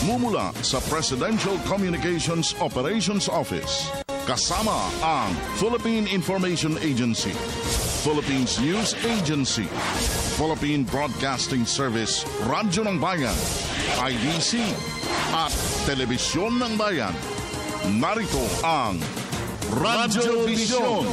Nagmumula sa Presidential Communications Operations Office. Kasama ang Philippine Information Agency, Philippines News Agency, Philippine Broadcasting Service, Radyo ng Bayan, IDC, at Telebisyon ng Bayan. Narito ang Radyo Vision.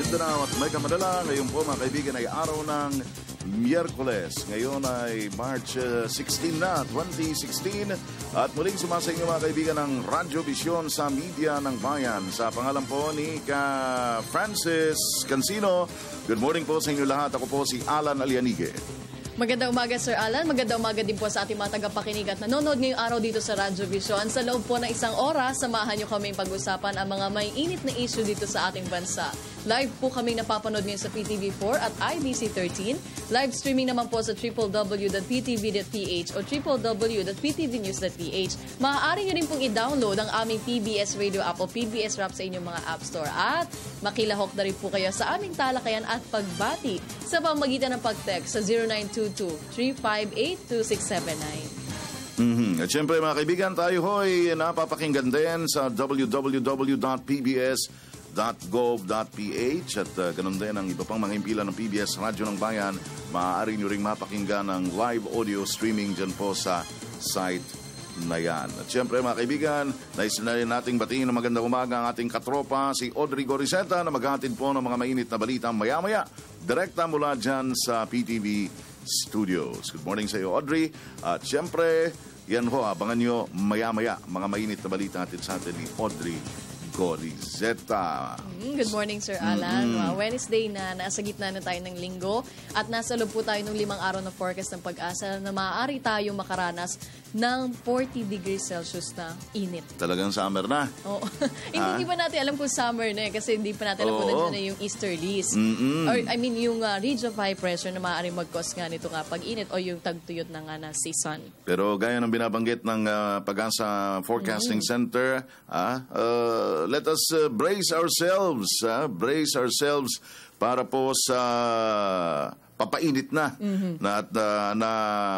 Mindanao at Mega Manila. Ngayon po mga kaibigan ay araw ng Miyerkules. Ngayon ay March 16 na, 2016. At muling sumasa inyo mga kaibigan ng Radyo Vision sa media ng bayan. Sa pangalan po ni Francis Cancino. Good morning po sa inyo lahat. Ako po si Alan Alianige. Magandang umaga, Sir Alan. Magandang umaga din po sa ating mga tagapakinig at nanonood ngayong araw dito sa Radyo Vision. Sa loob po ng isang oras, samahan niyo kaming pag-usapan ang mga may init na issue dito sa ating bansa. Live po kaming napapanood ngayon sa PTV4 at IBC13. Live streaming naman po sa www.ptv.ph o www.ptvnews.ph. Maaari niyo rin pong i-download ang aming PBS Radio app o PBS Rap sa inyong mga app store. At makilahok na rin po kayo sa aming talakayan at pagbati sa pamagitan ng pag-text sa 0922-358-2679. At syempre mga kaibigan, tayo ho'y napapakinggan din sa www.pbs.gov.ph at ganun din ang iba pang mga impila ng PBS Radyo ng Bayan. Maaari nyo ring mapakinggan ang live audio streaming dyan po sa site na yan. At syempre mga kaibigan, nais na rin nating batiin ng magandang umaga ang ating katropa, si Audrey Gorizeta, na maghahatid po ng mga mainit na balita maya-maya, direkta mula dyan sa PTV Studios. Good morning sa iyo, Audrey. At syempre, yan ho, abangan nyo maya-maya mga mainit na balita natin sa atin ni Audrey Gorizeta. Good morning, Sir Alan. Wednesday na, nasa gitna na tayo ng linggo at nasa loob po tayo ng 5 araw na forecast ng pag-asa na maaari tayong makaranas ng 40 degrees Celsius na init. Talagang summer na. Oo. Hindi pa natin alam kung summer na kasi hindi pa natin alam kung nandiyan na yung easterlies. Or, I mean, yung region of high pressure na maaaring mag-cause nga nito nga pag-init o yung tagtuyot na nga na season. Pero gaya ng binabanggit ng Pag-asa Forecasting Center, let us brace ourselves para po sa papainit na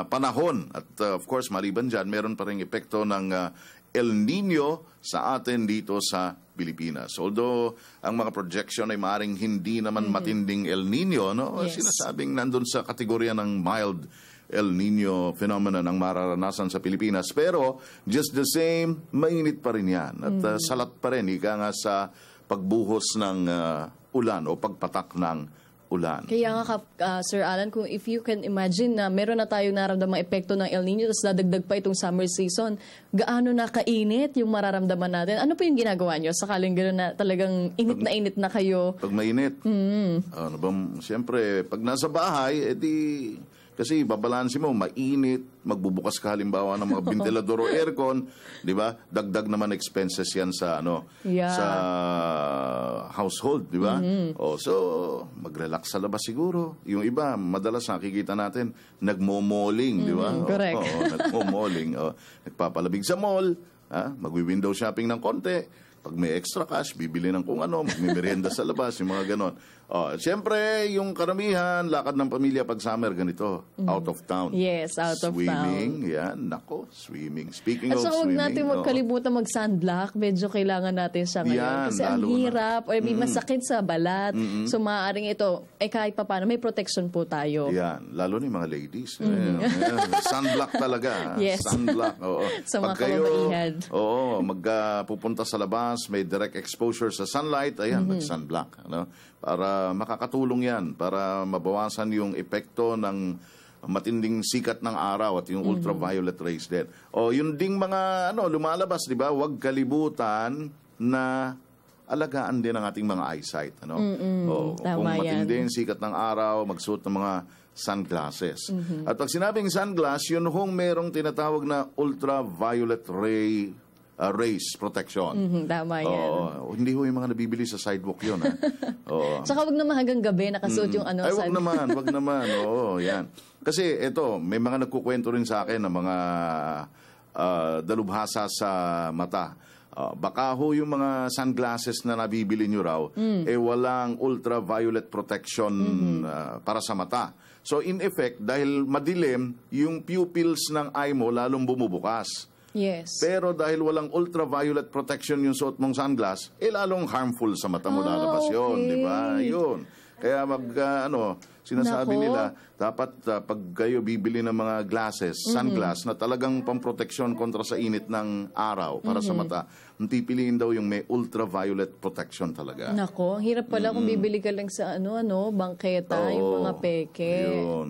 panahon. At of course, maliban dyan, meron pa rin epekto ng El Nino sa atin dito sa Pilipinas. Although, ang mga projection ay maaring hindi naman matinding El Nino, no? Yes. Sinasabing nandun sa kategorya ng mild El Nino phenomenon ang mararanasan sa Pilipinas. Pero, just the same, mainit pa rin yan. At salat pa rin, ika nga sa pagbuhos ng ulan o pagpatak ng ulan. Kaya nga, Sir Alan, kung if you can imagine na meron na tayong naramdamang epekto ng El Nino, tapos dadagdag pa itong summer season, gaano na kainit yung mararamdaman natin? Ano po yung ginagawa nyo? Sakaling gano'n na talagang init na kayo? Pag mainit? Ano ba, siyempre, pag nasa bahay, edi kasi babalansin mo, mainit, magbubukas ka halimbawa ng mga ventilador o aircon, di ba? Dagdag naman expenses yan sa sa household, di ba? So mag-relax sa labas siguro. Yung iba, madalas nakikita natin, nagmo-malling, di ba? Correct. Nagmo-malling. Nagpapalabig sa mall, magwi-window shopping ng konti. Pag may extra cash, bibili ng kung ano, magmimerienda sa labas, yung mga ganon. Siyempre, yung karamihan, lakad ng pamilya pag summer, ganito, out of town. Yes, out of town. Swimming, yan, nako, swimming. Speaking of swimming. At so, huwag natin magkalimutan mag-sunblock. Medyo kailangan natin siya ngayon. Yan, kasi ang hirap, or may masakit sa balat. So, maaaring ito, kahit pa paano, may protection po tayo. Yan, lalo na yung mga ladies. Sunblock talaga. Yes. Sunblock, oo. Sa mga kababaihan. Oo, magpupunta sa labas, may direct exposure sa sunlight, ayan, mag-sunblock. Para makakatulong yan, para mabawasan yung epekto ng matinding sikat ng araw at yung ultraviolet rays din. Yun ding mga lumalabas, di ba? Huwag kalibutan na alagaan din ang ating mga eyesight. Kung matinding sikat ng araw, magsuot ng mga sunglasses. At pag sinabing sunglass, yun hong merong tinatawag na ultraviolet rays protection. Tama yan. Hindi ho yung mga nabibili sa sidewalk yun. Saka wag naman hanggang gabi nakasuot yung Ay, wag naman. Oo, yan. Kasi ito, may mga nagkukwento rin sa akin ng mga dalubhasa sa mata. Baka ho yung mga sunglasses na nabibili nyo raw, walang ultraviolet protection para sa mata. So in effect, dahil madilim, yung pupils ng eye mo lalong bumubukas. Yes. Pero dahil walang ultraviolet protection yung suot mong sunglass, lalong harmful sa mata mo lalabas yun, okay. di ba? Yun. Kaya sinasabi Nako. nila, dapat pag kayo bibili ng mga glasses, sunglass, na talagang pamproteksyon kontra sa init ng araw para sa mata, pipiliin daw yung may ultraviolet protection talaga. Nako, ang hirap pala kung bibili ka lang sa bangketa, yung mga peke. Yun.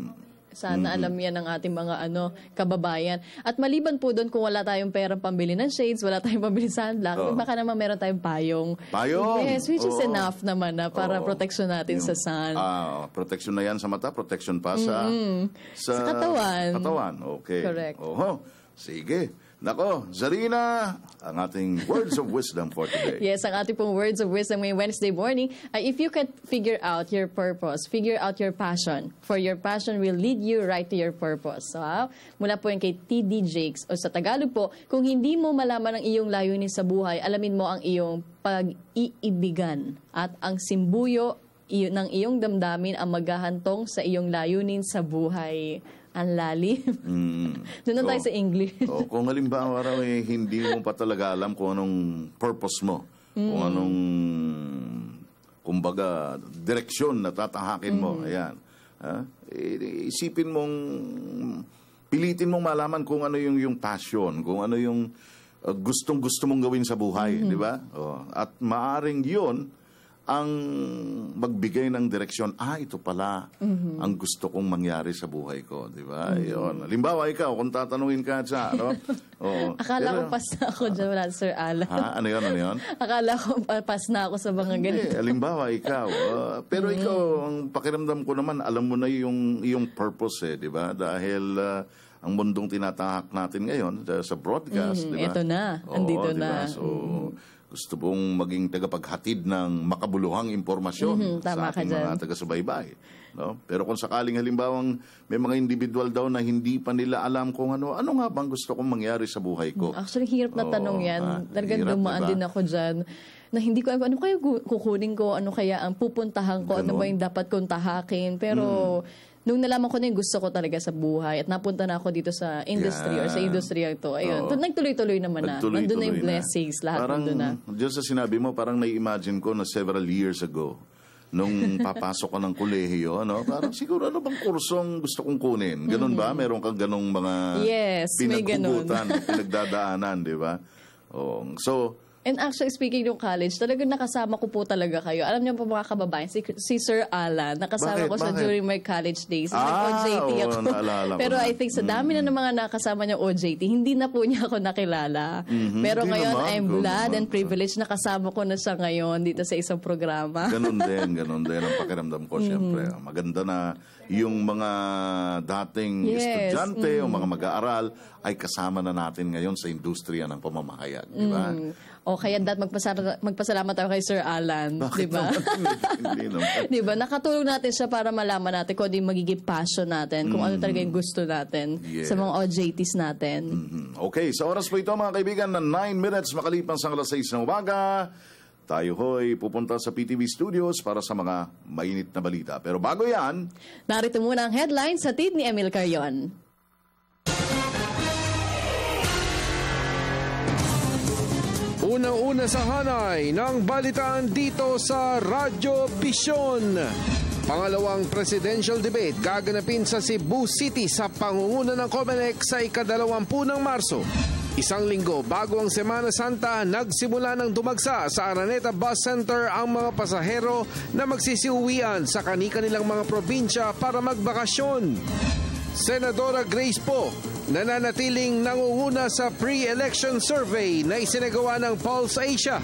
Sana alam yan ng ating mga kababayan. At maliban po doon, kung wala tayong perang pambili ng shades, wala tayong pambili sunblock, baka naman meron tayong payong. Payong? Yes, which is enough naman para protection natin sa sun. Protection na yan sa mata, protection pa sa katawan. Katawan, okay. Correct. Oho, sige. Nako, Zarina, ang ating words of wisdom for today. Yes, ang ating pong words of wisdom ngayong Wednesday morning ay if you can figure out your purpose, figure out your passion, for your passion will lead you right to your purpose. So, mula po yan kay T.D. Jakes, o sa Tagalog po, kung hindi mo malaman ang iyong layunin sa buhay, alamin mo ang iyong pag-iibigan at ang simbuyo ng iyong damdamin ang maghahantong sa iyong layunin sa buhay. Ang lalim. Doon na tayo sa English. Kung halimbawa raw hindi mo pa talaga alam kung anong purpose mo, kung anong, kumbaga, direksyon na tatahakin mo, ayan. Isipin mong, pilitin mong malaman kung ano yung passion, kung ano yung gustong-gusto mong gawin sa buhay, di ba? At maaring yun ang magbigay ng direksyon, ito pala ang gusto kong mangyari sa buhay ko, di ba? Yun. Halimbawa, ikaw, kung tatanungin ka sa, Akala ko pas na ako dyan, Sir Alan. Ano yun? Akala ko pas na ako sa mga ganito. Halimbawa, ikaw. Pero ikaw, ang pakiramdam ko naman, alam mo na yung purpose, di ba? Dahil ang mundong tinatahak natin ngayon sa broadcast, di ba? Ito na, andito diba? na. So, gusto mong maging tagapaghatid ng makabuluhang impormasyon sa ating mga taga-subaybay. No? Pero kung sakaling halimbawang may mga individual daw na hindi pa nila alam kung ano nga bang gusto kong mangyari sa buhay ko. Actually, hirap na tanong yan. Talagang dumaan din ako dyan na hindi ko alam, ano kaya kukunin ko, ano kaya ang pupuntahan ko, ano ba yung dapat kong tahakin. Pero nung nalaman ko na yung gusto ko talaga sa buhay at napunta na ako dito sa industry or sa industriya ito, ayun, nagtuloy-tuloy naman na. Nandun na yung blessings, lahat nandun na. Diyan sa sinabi mo, parang nai-imagine ko na several years ago, nung papasok ka ng kolehiyo, parang siguro ano bang kursong gusto kong kunin? Ganun ba? Meron kang ganung mga pinaghugutan, pinagdadaanan, di ba? So, and actually, speaking ng college, talagang nakasama ko po talaga kayo. Alam niyo po mga kababayan, si Sir Alan, nakasama ko siya during my college days. Nag-OJT ako. Pero I think sa dami na ng mga nakasama niya OJT, hindi na po niya ako nakilala. Pero ngayon, I'm glad and privileged nakasama ko na siya ngayon dito sa isang programa. Ganun din ang pakiramdam ko, siyempre. Maganda na yung mga dating estudyante o mga mag-aaral ay kasama na natin ngayon sa industriya ng pamamahayag, di ba? O kaya magpasalamat tayo kay Sir Alan, di ba? Hindi naman. Di ba? Nakatulong natin siya para malaman natin kung ano yung magiging passion natin, kung ano talaga yung gusto natin sa mga OJTs natin. Okay, sa oras po ito mga kaibigan na 9 minutes makalipas ang alas 6 ng umaga, tayo ho'y pupunta sa PTV Studios para sa mga mainit na balita. Pero bago yan, narito muna ang headlines sa ni Emil Carrion. Unang-una sa hanay ng balitaan dito sa Radyo Vision. Pangalawang presidential debate gaganapin sa Cebu City sa pangunguna ng COMELEC sa ika-20 ng Marso. Isang linggo bago ang Semana Santa, nagsimula ng dumagsa sa Araneta Bus Center ang mga pasahero na magsisiuwian sa kani-kanilang mga probinsya para magbakasyon. Senadora Grace Poe, nananatiling nangunguna sa pre-election survey na isinagawa ng Pulse Asia.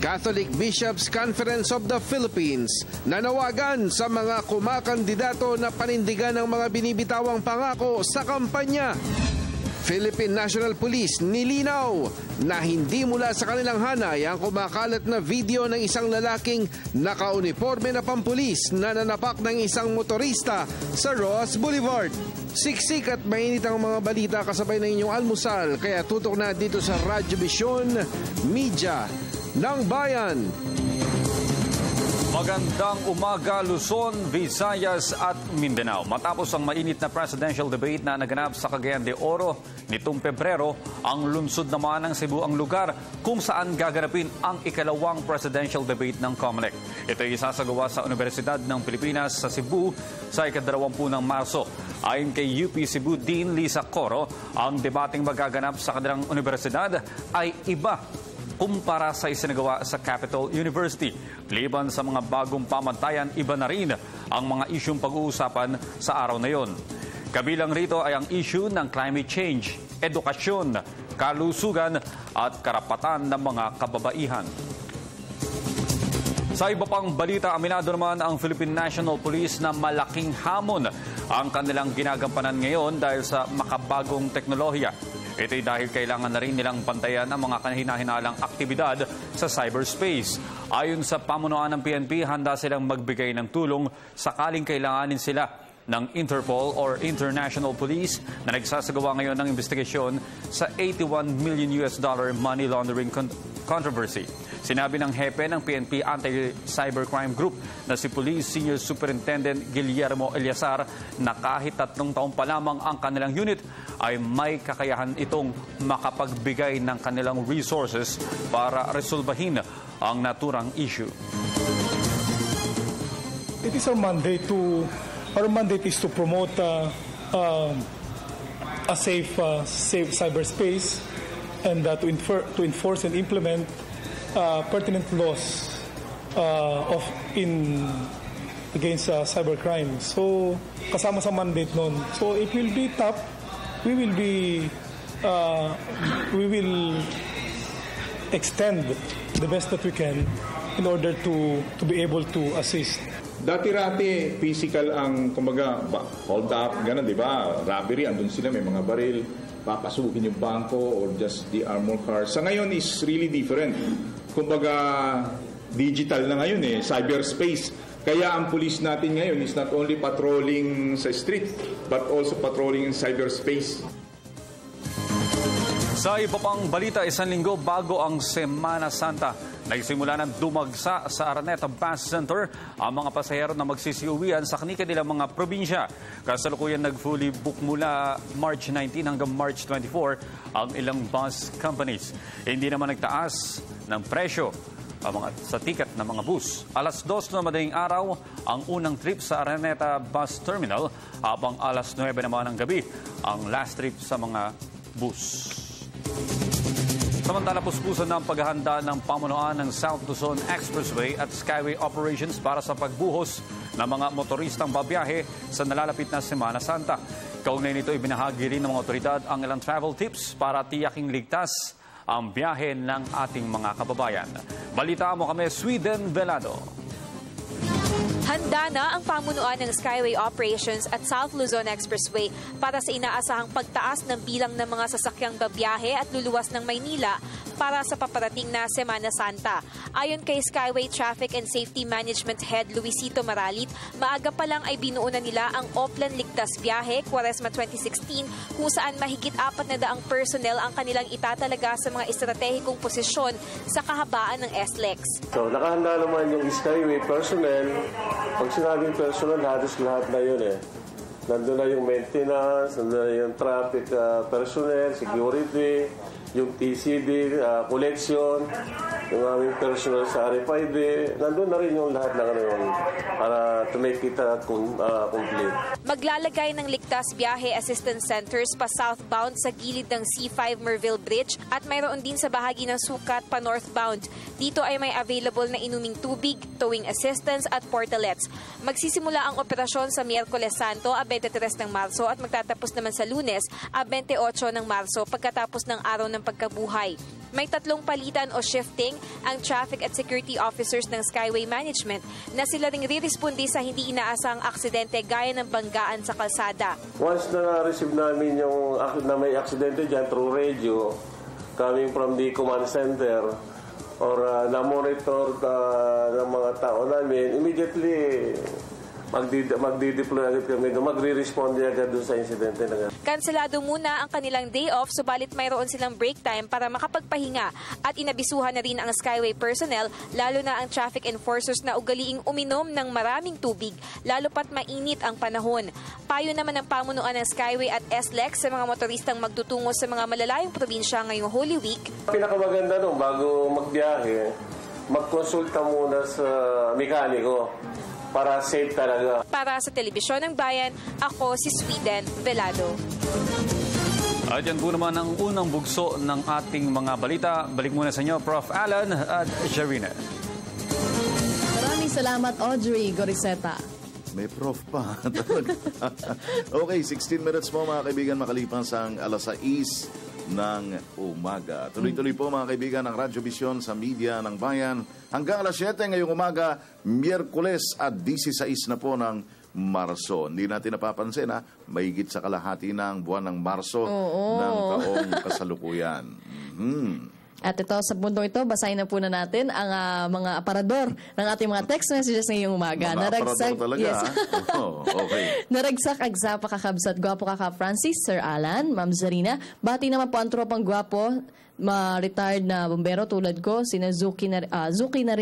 Catholic Bishops Conference of the Philippines, nanawagan sa mga kumakandidato na panindigan ng mga binibitawang pangako sa kampanya. Philippine National Police nilinaw na hindi mula sa kanilang hanay ang kumakalat na video ng isang lalaking nakauniforme na pampulis na nanapak ng isang motorista sa Roas Boulevard. Siksik at mainit ang mga balita kasabay ng inyong almusal, kaya tutok na dito sa Radyo Vision, Media ng Bayan. Magandang umaga, Luzon, Visayas at Mindanao. Matapos ang mainit na presidential debate na naganap sa Cagayan de Oro nitong Pebrero, ang lungsod naman ng Cebu ang lugar kung saan gaganapin ang ikalawang presidential debate ng COMELEC. Ito ay isasagawa sa Universidad ng Pilipinas sa Cebu sa ika-20 ng Marso. Ayon kay UP Cebu Dean Lisa Coro, ang debating magaganap sa kanilang universidad ay iba kumpara sa isinagawa sa Capital University. Liban sa mga bagong pamantayan, iba na rin ang mga isyong pag-uusapan sa araw na yon. Kabilang rito ay ang issue ng climate change, edukasyon, kalusugan at karapatan ng mga kababaihan. Sa iba pang balita, aminado naman ang Philippine National Police na malaking hamon ang kanilang ginagampanan ngayon dahil sa makabagong teknolohiya. Ito'y dahil kailangan na rin nilang pantayan ang mga kahina-hinalang aktibidad sa cyberspace. Ayon sa pamunuan ng PNP, handa silang magbigay ng tulong sakaling kailanganin sila ng Interpol or International Police na nagsasagawa ngayon ng investigasyon sa $81 million money laundering controversy. Sinabi ng hepe ng PNP Anti-Cybercrime Group na si Police Senior Superintendent Guillermo Eliazar na kahit 3 taon pa lamang ang kanilang unit ay may kakayahan itong makapagbigay ng kanilang resources para resolbahin ang naturang issue. It is our mandate is to promote a safe cyberspace and to enforce and implement pertinent laws against cybercrime. So kasama sa mandate nun. So it will be tough. We will extend the best that we can in order to be able to assist. Dati-rati, physical ang, kumbaga, hold up, gano'n, di ba? Robbery, andun sila, may mga baril, papasukin yung bangko or just the armor car. Sa ngayon is really different. Kumbaga, digital na ngayon cyberspace. Kaya ang police natin ngayon is not only patrolling sa street, but also patrolling in cyberspace. Sa iba pang balita, 1 linggo bago ang Semana Santa, nagsimula ng dumagsa sa Araneta Bus Center ang mga pasahero na magsisiuwian sa kanilang mga probinsya. Kasalukuyan nag-fully book mula March 19 hanggang March 24 ang ilang bus companies. Hindi naman nagtaas ng presyo sa ticket ng mga bus. Alas 2 na madaling araw ang unang trip sa Araneta Bus Terminal, habang alas 9 naman ng gabi ang last trip sa mga bus. Samantala, puspusan ng paghahanda ng pamunuan ng South Luzon Expressway at Skyway operations para sa pagbuhos ng mga motoristang babiyahe sa nalalapit na Semana Santa. Kaugnay nito, ibinahagi rin ng mga otoridad ang ilang travel tips para tiyaking ligtas ang biyahe ng ating mga kababayan. Balita mo kami, Sweden Velado. Handa na ang pamunuan ng Skyway Operations at South Luzon Expressway para sa inaasahang pagtaas ng bilang ng mga sasakyang babiyahe at luluwas ng Maynila para sa paparating na Semana Santa. Ayon kay Skyway Traffic and Safety Management Head Luisito Maralit, maaga pa lang ay binuo na nila ang Oplan Ligtas Biyahe Quaresma 2016 kung saan mahigit 400 personnel ang kanilang itatalaga sa mga estratehikong posisyon sa kahabaan ng SLEX. So, nakahanda naman yung Skyway personnel. Pag sinabing personnel, halos lahat na yun Nandun na yung maintenance, nandun na yung traffic personnel, security, yung TCD, collection, yung aming personnel sa RFID, nandun na rin yung lahat ng para to make it complete. Maglalagay ng ligtas biyahe assistance centers pa southbound sa gilid ng C5 Merville Bridge at mayroon din sa bahagi ng Sukat pa northbound. Dito ay may available na inuming tubig, towing assistance at portalets. Magsisimula ang operasyon sa Miyerkules Santo, 23 ng Marso at magtatapos naman sa Lunes, 28 ng Marso pagkatapos ng araw ng pagkabuhay. May 3 palitan o shifting ang traffic at security officers ng Skyway Management na sila ring rirespondi sa hindi inaasang aksidente gaya ng banggaan sa kalsada. Once na receive namin yung na may aksidente dyan through radio, coming from the command center, or na-monitor ng mga tao namin, immediately magdi-deploy agad kami, magre-respond agad doon sa insidente na gano'n. Kanselado muna ang kanilang day off, subalit mayroon silang break time para makapagpahinga at inabisuhan na rin ang Skyway personnel, lalo na ang traffic enforcers na ugaliing uminom ng maraming tubig, lalo pat mainit ang panahon. Payo naman ng pamunuan ng Skyway at SLEX sa mga motoristang magtutungo sa mga malalayong probinsya ngayong Holy Week. Pinakamaganda nung bago magbiyahe, magkonsulta muna sa mekaniko para safe talaga. Para sa Telebisyon ng Bayan, ako si Sweden Velado. At yan po naman ang unang bugso ng ating mga balita. Balik muna sa inyo, Prof. Alan at Jarina. Maraming salamat, Audrey Goriseta. May prof pa. Okay, 16 minutes mo mga kaibigan makalipas ang 6:00 ng umaga. Tuloy-tuloy po mga kaibigan ng Radyo Vision sa media ng bayan. Hanggang 7:00 ngayong umaga, Miyerkules at 16 na po ng Marso. Hindi natin napapansin mahigit sa kalahati ng buwan ng Marso ng taong kasalukuyan. At ito, sa pundong ito, basahin na po na natin ang mga aparador ng ating mga text messages ngayong umaga. Mga aparador talaga, yes. Okay. Naragsak-agsa pa kakabsat, gwapo kaka Francis, Sir Alan, Ma'am Zarina. Bati naman po ang tropang gwapo, retired na bombero tulad ko, sina Suki na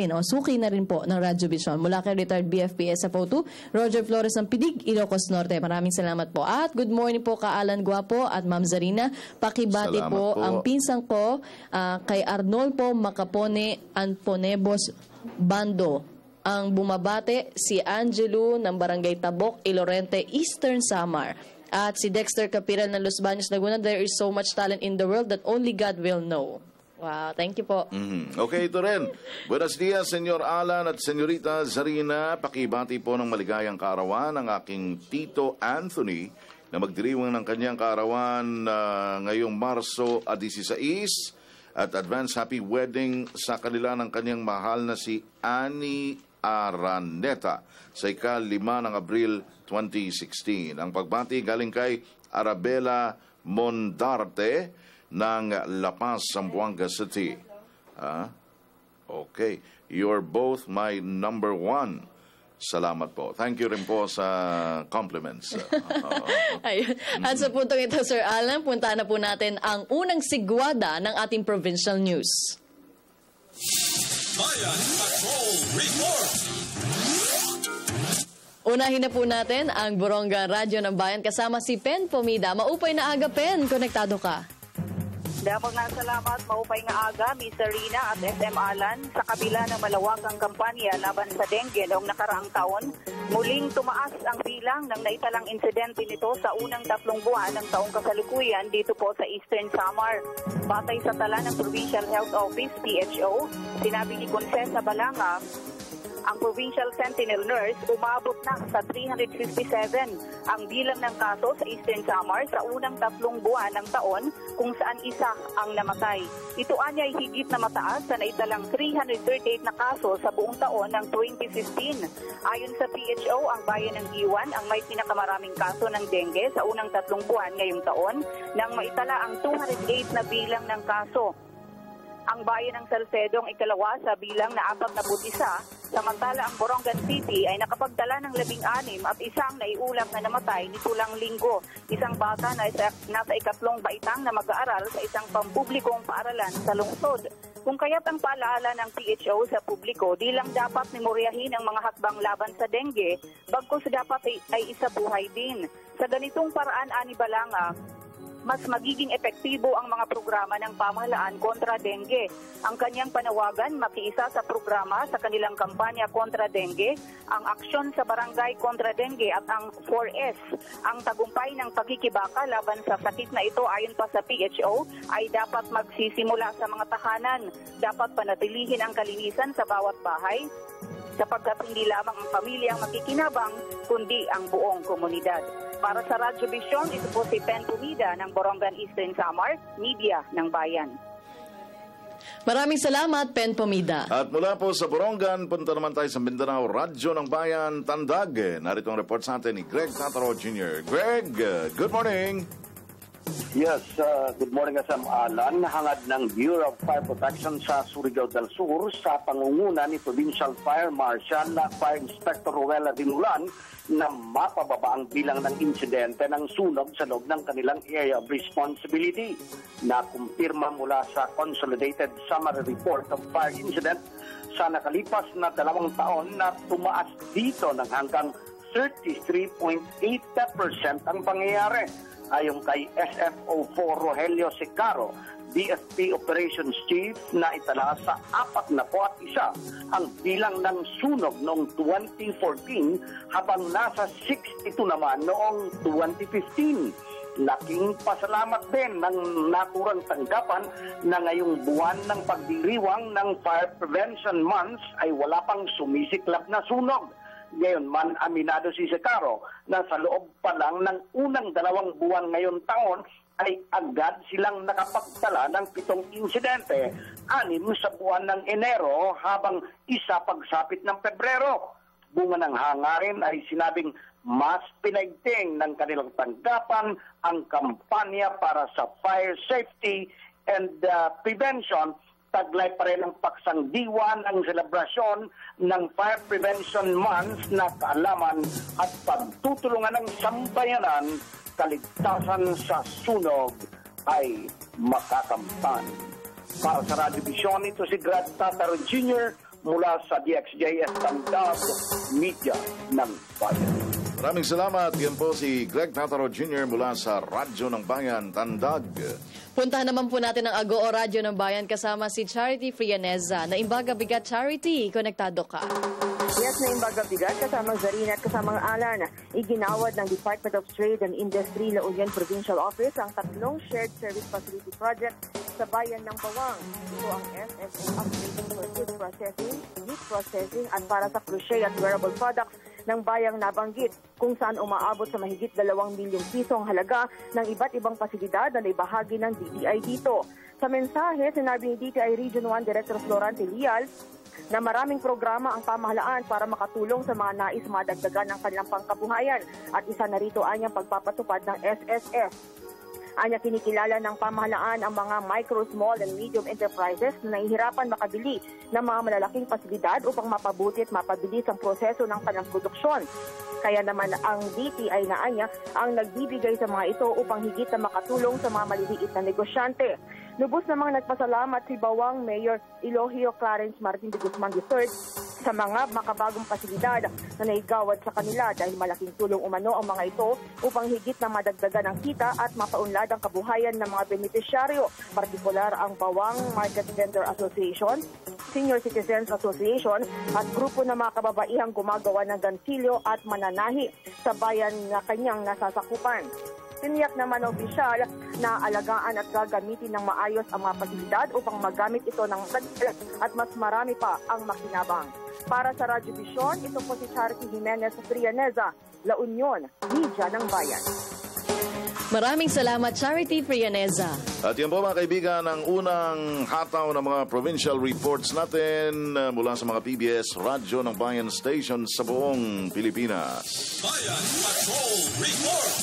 rin po ng Radyo Vision. Mula kay retired BFP SFO2, Roger Flores ng Pidig, Ilocos Norte. Maraming salamat po. At good morning po ka Alan Guapo at Ma'am Zarina. Pakibati po ang pinsang ko kay Arnolfo Macapone Anponebos Bando. Ang bumabate si Angelo ng Barangay Tabok, Ilorente, Eastern Samar. At si Dexter Capiral ng Los Baños, Laguna. There is so much talent in the world that only God will know. Wow, thank you po. Okay, ito rin. Buenos dias, Senyor Alan at Senyorita Zarina. Pakibati po ng maligayang kaarawan ng aking Tito Anthony na magdiriwang ng kanyang kaarawan ngayong Marso 16. At advance happy wedding sa kanila ng kanyang mahal na si Annie Araneta sa ika-5 ng Abril 2016. Ang pagbati galing kay Arabella Mondarte ng La Paz, Zamboanga City. Okay. You're both my number 1. Salamat po. Thank you rin po sa compliments. Ayun. At sa puntong ito, Sir Alan, punta na po natin ang unang sigwada ng ating provincial news. Bayan Patrol Report! Unahin na po natin ang Boronga Radyo ng Bayan kasama si Pen Pomida. Maupay na aga, Pen. Konektado ka. Damang na salamat, maupay nga aga, Miss Rina at SM Alan. Sa kabila ng malawakang kampanya laban sa dengue noong nakaraang taon, muling tumaas ang bilang ng naitalang insidente nito sa unang 3 buwan ng taong kasalukuyan dito po sa Eastern Samar. Batay sa tala ng Provincial Health Office, PHO, sinabi ni Concesa Balanga, ang Provincial Sentinel Nurse umabot na sa 357 ang bilang ng kaso sa Eastern Samar sa unang 3 buwan ng taon kung saan isa ang namatay. Ito anya ay higit na mataas sa naitalang 338 na kaso sa buong taon ng 2015. Ayon sa PHO, ang bayan ng Iwan ang may pinakamaraming kaso ng dengue sa unang 3 buwan ngayong taon nang maitala ang 208 na bilang ng kaso. Ang bayan ng Salcedo ang ikalawa sa bilang na 41, samantala ang Borongan City ay nakapagdala ng 16 at isang naiulat na namatay nito lang linggo. Isang bata na nasa ikatlong baitang na mag-aaral sa isang pampublikong paaralan sa lungsod. Kung kaya't ang paalaala ng PHO sa publiko, di lang dapat memoryahin ang mga hakbang laban sa dengue, bagkus dapat ay isabuhay din. Sa ganitong paraan, ani Balanga, mas magiging epektibo ang mga programa ng pamahalaan kontra dengue. Ang kanyang panawagan, makiisa sa programa sa kanilang kampanya kontra dengue, ang aksyon sa barangay kontra dengue at ang 4S. Ang tagumpay ng pagkikibaka laban sa sakit na ito ayon pa sa PHO ay dapat magsisimula sa mga tahanan. Dapat panatilihin ang kalinisan sa bawat bahay, sapagkat hindi lamang ang pamilya ang makikinabang, kundi ang buong komunidad. Para sa Radyo Vision, ito po si Pen Pomida ng Borongan Eastern Samar, Media ng Bayan. Maraming salamat, Pen Pomida. At mula po sa Borongan, punta naman tayo sa Mindanao, Radyo ng Bayan, Tandag. Narito ang report sa atin ni Greg Tataro Jr. Greg, good morning. Yes, good morning Kasam Alan. Hangad ng Bureau of Fire Protection sa Surigao del Sur sa pangunguna ni Provincial Fire Marshal Fire Inspector Ruela Dinulan na mapababa ang bilang ng insidente ng sunog sa loob ng kanilang area of responsibility. Nakumpirma mula sa Consolidated Summary Report of Fire Incident sa nakalipas na 2 taon na tumaas dito ng hanggang 33.8% ang pangyayari. Ayon kay SFO4 Rogelio Sicaro, DFP Operations Chief, na itala sa 41 ang bilang ng sunog noong 2014 habang nasa 62 naman noong 2015. Laking pasalamat din ng naturang tanggapan na ngayong buwan ng pagdiriwang ng Fire Prevention Months ay wala pang sumisiklab na sunog. Ngayon man, aminado si Sicaro na sa loob pa lang ng unang 2 buwan ngayon taon ay agad silang nakapagtala ng 7 insidente, 6 sa buwan ng Enero habang 1 pagsapit ng Pebrero. Bunga ng hangarin ay sinabing mas pinaigting ng kanilang tanggapan ang kampanya para sa fire safety and prevention. Taglay pa rin ang paksangdiwa ng selebrasyon ng Fire Prevention Month na kaalaman at pagtutulungan ng sambayanan, kaligtasan sa sunog ay makakamtan. Para sa Radio Vision, ito si Greg Tataro Jr. mula sa DXJS Tandag, Media ng Bayan. Maraming salamat. Yan po si Greg Tataro Jr. mula sa Radyo ng Bayan, Tandag. Puntahan naman po natin ang Agoo Radyo ng Bayan kasama si Charity Frianeza na Imbaga Bigat. Charity, konektado ka. Yes, na Imbaga Bigat, kasamang Zarina at kasamang Alan. Iginawad ng Department of Trade and Industry La Union Provincial Office ang 3 shared service facility project sa bayan ng Bawang. Ito ang SFO upgrading for food processing, meat processing at para sa crochet at wearable products ng bayang nabanggit, kung saan umaabot sa mahigit 2 milyong piso ang halaga ng iba't ibang pasilidad na naibahagi ng DTI dito. Sa mensahe, sinabi ni DTI Region 1 Director Florante Lial na maraming programa ang pamahalaan para makatulong sa mga nais madagdagan ng kanilang pangkabuhayan at isa na rito ay ang pagpapatupad ng SSS. Anya kinikilala ng pamahalaan ang mga micro, small and medium enterprises na nahihirapan makabili ng mga malalaking pasilidad upang mapabuti at mapabilis ang proseso ng kanilang produksyon. Kaya naman ang DTI na anya ang nagbibigay sa mga ito upang higit na makatulong sa mga maliliit na negosyante. Lubos namang nagpasalamat si Bawang Mayor Elohio Clarence Martin de Guzman III sa mga makabagong pasilidad na naigawad sa kanila dahil malaking tulong umano ang mga ito upang higit na madagdagan ang kita at mapaunlad ang kabuhayan ng mga benepisyaryo, partikular ang Bawang Market Vendor Association, Senior Citizens Association at grupo ng mga kababaihang gumagawa ng gansilyo at mananahi sa bayan na kanyang nasasakupan. Tiniyak naman ng opisyal na alagaan at gagamitin ng maayos ang mga pasilidad upang magamit ito ng tagil at mas marami pa ang makinabang. Para sa Radio Vision, ito po si Charity Jimenez Frianeza, La Union, Media ng Bayan. Maraming salamat, Charity Frianeza. At yan po mga kaibigan, ang unang hataw ng mga provincial reports natin mula sa mga PBS Radyo ng Bayan Station sa buong Pilipinas. Bayan Patrol Report!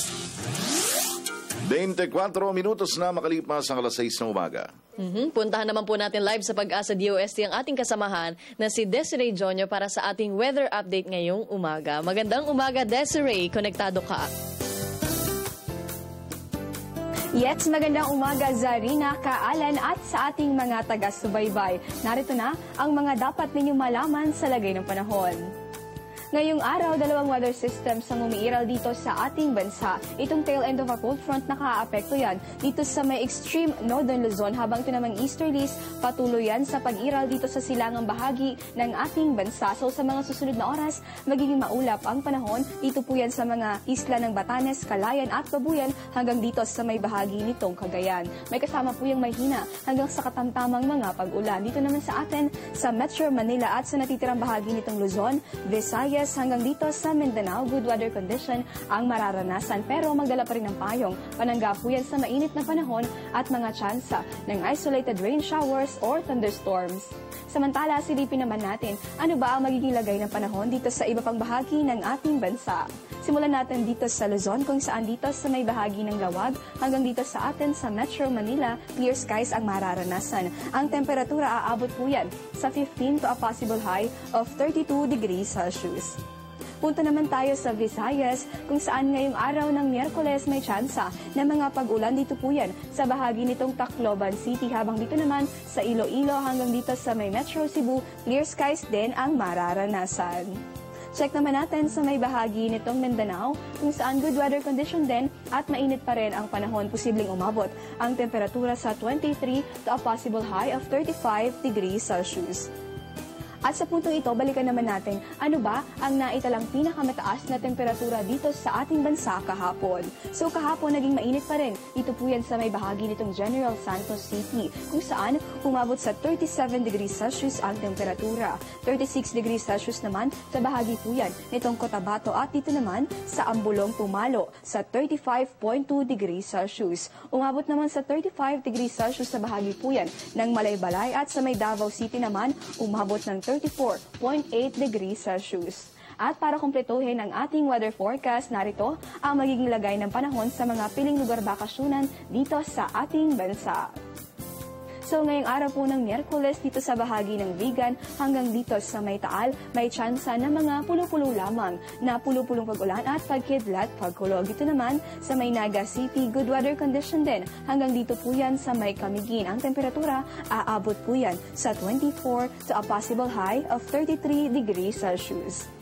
24 minutos na makalipas ang 6:00 ng umaga. Puntahan naman po natin live sa Pag-asa DOST ang ating kasamahan na si Desiree Jonyo para sa ating weather update ngayong umaga. Magandang umaga, Desiree. Konektado ka. Yes, magandang umaga, Zarina, Kaalan at sa ating mga taga-subaybay. Narito na ang mga dapat ninyong malaman sa lagay ng panahon. Ngayong araw, 2 weather systems ang umiiral dito sa ating bansa. Itong tail end of a cold front nakaaapekto yan dito sa may extreme northern Luzon, habang ito namang easterlies patuloy yan sa pag-iral dito sa silangang bahagi ng ating bansa. So sa mga susunod na oras, magiging maulap ang panahon. Dito po yan sa mga isla ng Batanes, Calayan at Babuyan hanggang dito sa may bahagi nitong Cagayan. May kasama po yung mahina hanggang sa katamtamang mga pag-ulan. Dito naman sa atin sa Metro Manila at sa natitirang bahagi nitong Luzon, Visayas, Visayas hanggang dito sa Mindanao, good weather condition ang mararanasan pero magdala pa rin ng payong. Panangga po yan sa mainit na panahon at mga tsansa ng isolated rain showers or thunderstorms. Samantala, silipin naman natin ano ba ang magiging lagay ng panahon dito sa iba pang bahagi ng ating bansa. Simulan natin dito sa Luzon kung saan dito sa may bahagi ng Lawag hanggang dito sa atin sa Metro Manila, clear skies ang mararanasan. Ang temperatura aabot po yan sa 15 to a possible high of 32 degrees Celsius. Punta naman tayo sa Visayas kung saan ngayong araw ng Miyerkules may tsansa na mga pag-ulan dito po yan sa bahagi nitong Tacloban City habang dito naman sa Iloilo hanggang dito sa may Metro Cebu, clear skies din ang mararanasan. Check naman natin sa may bahagi nitong Mindanao kung saan good weather condition din at mainit pa rin ang panahon, posibleng umabot ang temperatura sa 23 to a possible high of 35 degrees Celsius. At sa puntong ito, balikan naman natin ano ba ang naitalang pinakamataas na temperatura dito sa ating bansa kahapon. So kahapon naging mainit pa rin. Ito po yan sa may bahagi nitong General Santos City kung saan umabot sa 37 degrees Celsius ang temperatura. 36 degrees Celsius naman sa bahagi po yan nitong Cotabato at dito naman sa Ambulong Pumalo sa 35.2 degrees Celsius. Umabot naman sa 35 degrees Celsius sa bahagi po yan ng Malaybalay at sa may Davao City naman umabot ng 34.8 degrees Celsius. At para kumpletuhin ang ating weather forecast, narito ang magiging lagay ng panahon sa mga piling lugar bakasyonan dito sa ating bansa. So ngayong araw po ng Miyerkules dito sa bahagi ng Vigan hanggang dito sa may Taal, may tsansa na mga pulo-pulo lamang na pulo-pulong pag-ulan at pagkidlat pagkulog. Dito naman sa may Naga City, good weather condition din. Hanggang dito po yan sa may Camiguin. Ang temperatura aabot po yan sa 24 to a possible high of 33 degrees Celsius.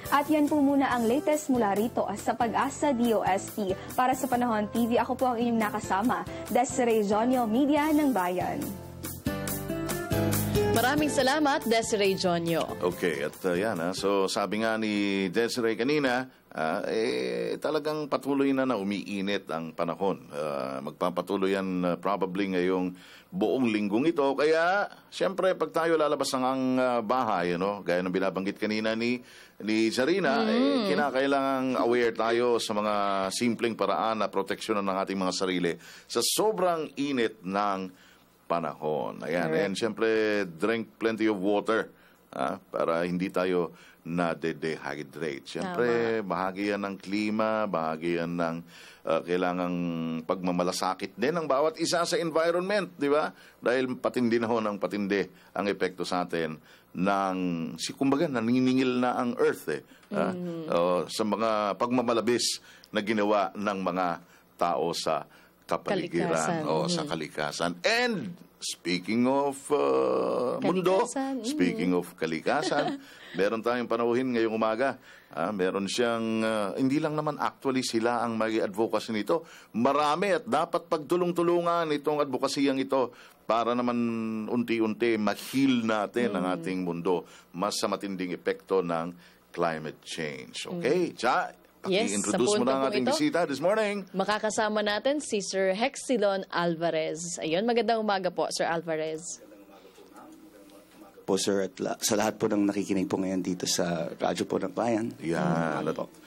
At yan po muna ang latest mula rito sa Pag-asa DOST. Para sa Panahon TV, ako po ang inyong nakasama, Desiree Jonio, Media ng Bayan. Maraming salamat, Desiree Jonio. Okay, at so sabi nga ni Desiree kanina, talagang patuloy na umiinit ang panahon. Magpapatuloy yan probably ngayong buong linggong ito. Kaya, siyempre, pag tayo lalabas ng bahay, gaya ng binabanggit kanina ni Zarina, kinakailangang aware tayo sa mga simpleng paraan na proteksyonan ng ating mga sarili sa sobrang init ng panahon. Ayan, and siyempre, drink plenty of water para hindi tayo na-dehydrate. Siyempre, bahagi yan ng klima, bahagi yan ng kailangang pagmamalasakit din ng bawat isa sa environment, di ba? Dahil patindi na ng patindi ang epekto sa atin ng, kumbaga, naniningil na ang earth sa mga pagmamalabis na ginawa ng mga tao sa kapaligiran o sa kalikasan. And speaking of mundo, speaking of kalikasan, meron tayong panauhin ngayong umaga. Meron siyang, hindi lang naman actually sila ang mag-advocacy nito. Marami at dapat pagtulong-tulungan itong advokasiyang ito para naman unti-unti ma-heal natin ang ating mundo mas sa matinding epekto ng climate change. Okay? Paki-introduce mo na ang ating bisita this morning. Makakasama natin si Sir Hexilon Alvarez. Ayun, magandang umaga po, Sir Alvarez. Po, sir, at sa lahat po ng nakikinig po ngayon dito sa Radyo po ng Bayan. Yan.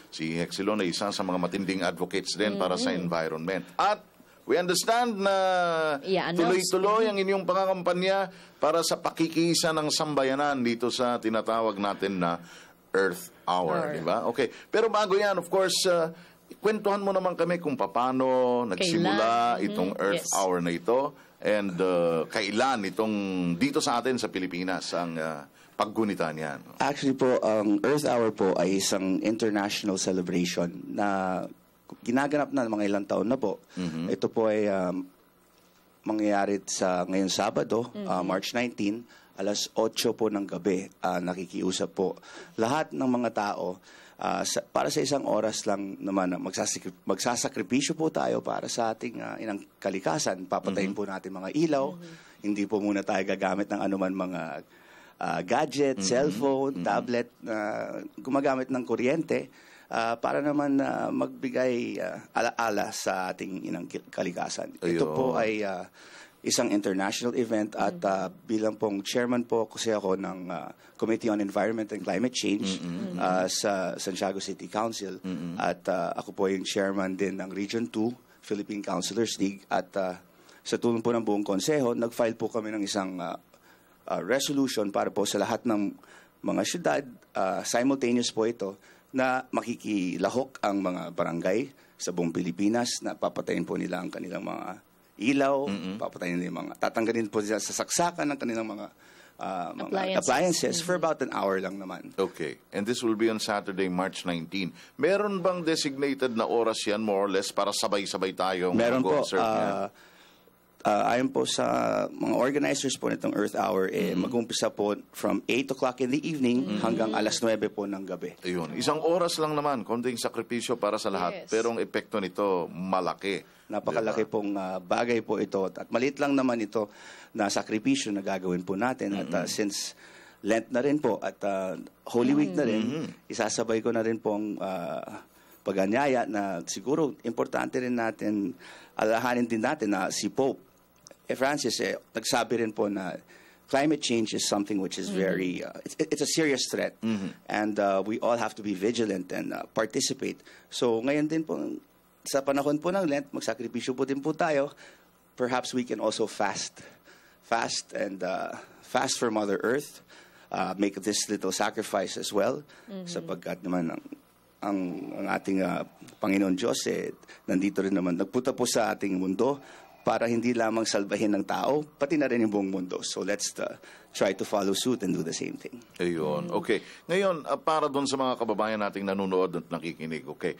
Si Hexilon ay isa sa mga matinding advocates din para sa environment. At we understand na tuloy-tuloy ang inyong pangakampanya para sa pakikiisa ng sambayanan dito sa tinatawag natin na Earth Hour, di ba? Okay. Pero bago yan, of course, kwentuhan mo naman kami kung paano nagsimula itong Earth Hour na ito and kailan itong dito sa atin sa Pilipinas ang paggunita niyan. Actually po, ang Earth Hour po ay isang international celebration na ginaganap na mga ilang taon na po. Ito po ay mangyayari sa ngayong Sabado, March 19, alas 8 po ng gabi. Nakikiusap po lahat ng mga tao para sa isang oras lang naman magsasakripisyo po tayo para sa ating inang kalikasan. Papatayin po natin mga ilaw. Hindi po muna tayo gagamit ng anuman mga gadget, cellphone, tablet na gumagamit ng kuryente para naman magbigay alaala sa ating inang kalikasan. Ito po ay isang international event at bilang pong chairman po kasi ako ng Committee on Environment and Climate Change sa Santiago City Council at ako po yung chairman din ng Region 2 Philippine Councilors League at sa tulong po ng buong konseho, nag-file po kami ng isang resolution para po sa lahat ng mga syudad, simultaneous po ito, na makikilahok ang mga barangay sa buong Pilipinas na papatayin po nila ang kanilang mga ilaw, papatayin nila yung mga, tatanggalin po sila sa saksakan ng kanilang mga appliances for about an hour lang naman. Okay. And this will be on Saturday, March 19. Meron bang designated na oras yan, more or less, para sabay-sabay tayo meron po. mag-observe yan? Ayon po sa mga organizers po nitong Earth Hour, mag-umpisa po from 8 o'clock in the evening hanggang alas 9 po ng gabi. Ayun. Isang oras lang naman, konting sakripisyo para sa lahat. Pero ang epekto nito, malaki. Napakalaki pong bagay po ito. At maliit lang naman ito na sakripisyo na gagawin po natin. At since Lent na rin po at Holy Week na rin, isasabay ko na rin pong pag-anyaya na siguro importante rin natin, alahanin din natin na si Pope Francis, nagsabi rin po na climate change is something which is very, it's a serious threat. And we all have to be vigilant and participate. So ngayon din po, sa panahon po ng Lent, magsakripisyo po din po tayo. Perhaps we can also fast and fast for Mother Earth. Make this little sacrifice as well. Sapagkat naman ang ating Panginoon Diyos, nandito rin naman, nagpunta po sa ating mundo para hindi lamang salbahin ng tao, pati na rin yung buong mundo. So let's try to follow suit and do the same thing. Ayun. Okay. Ngayon, para doon sa mga kababayan nating nanonood at nakikinig, okay,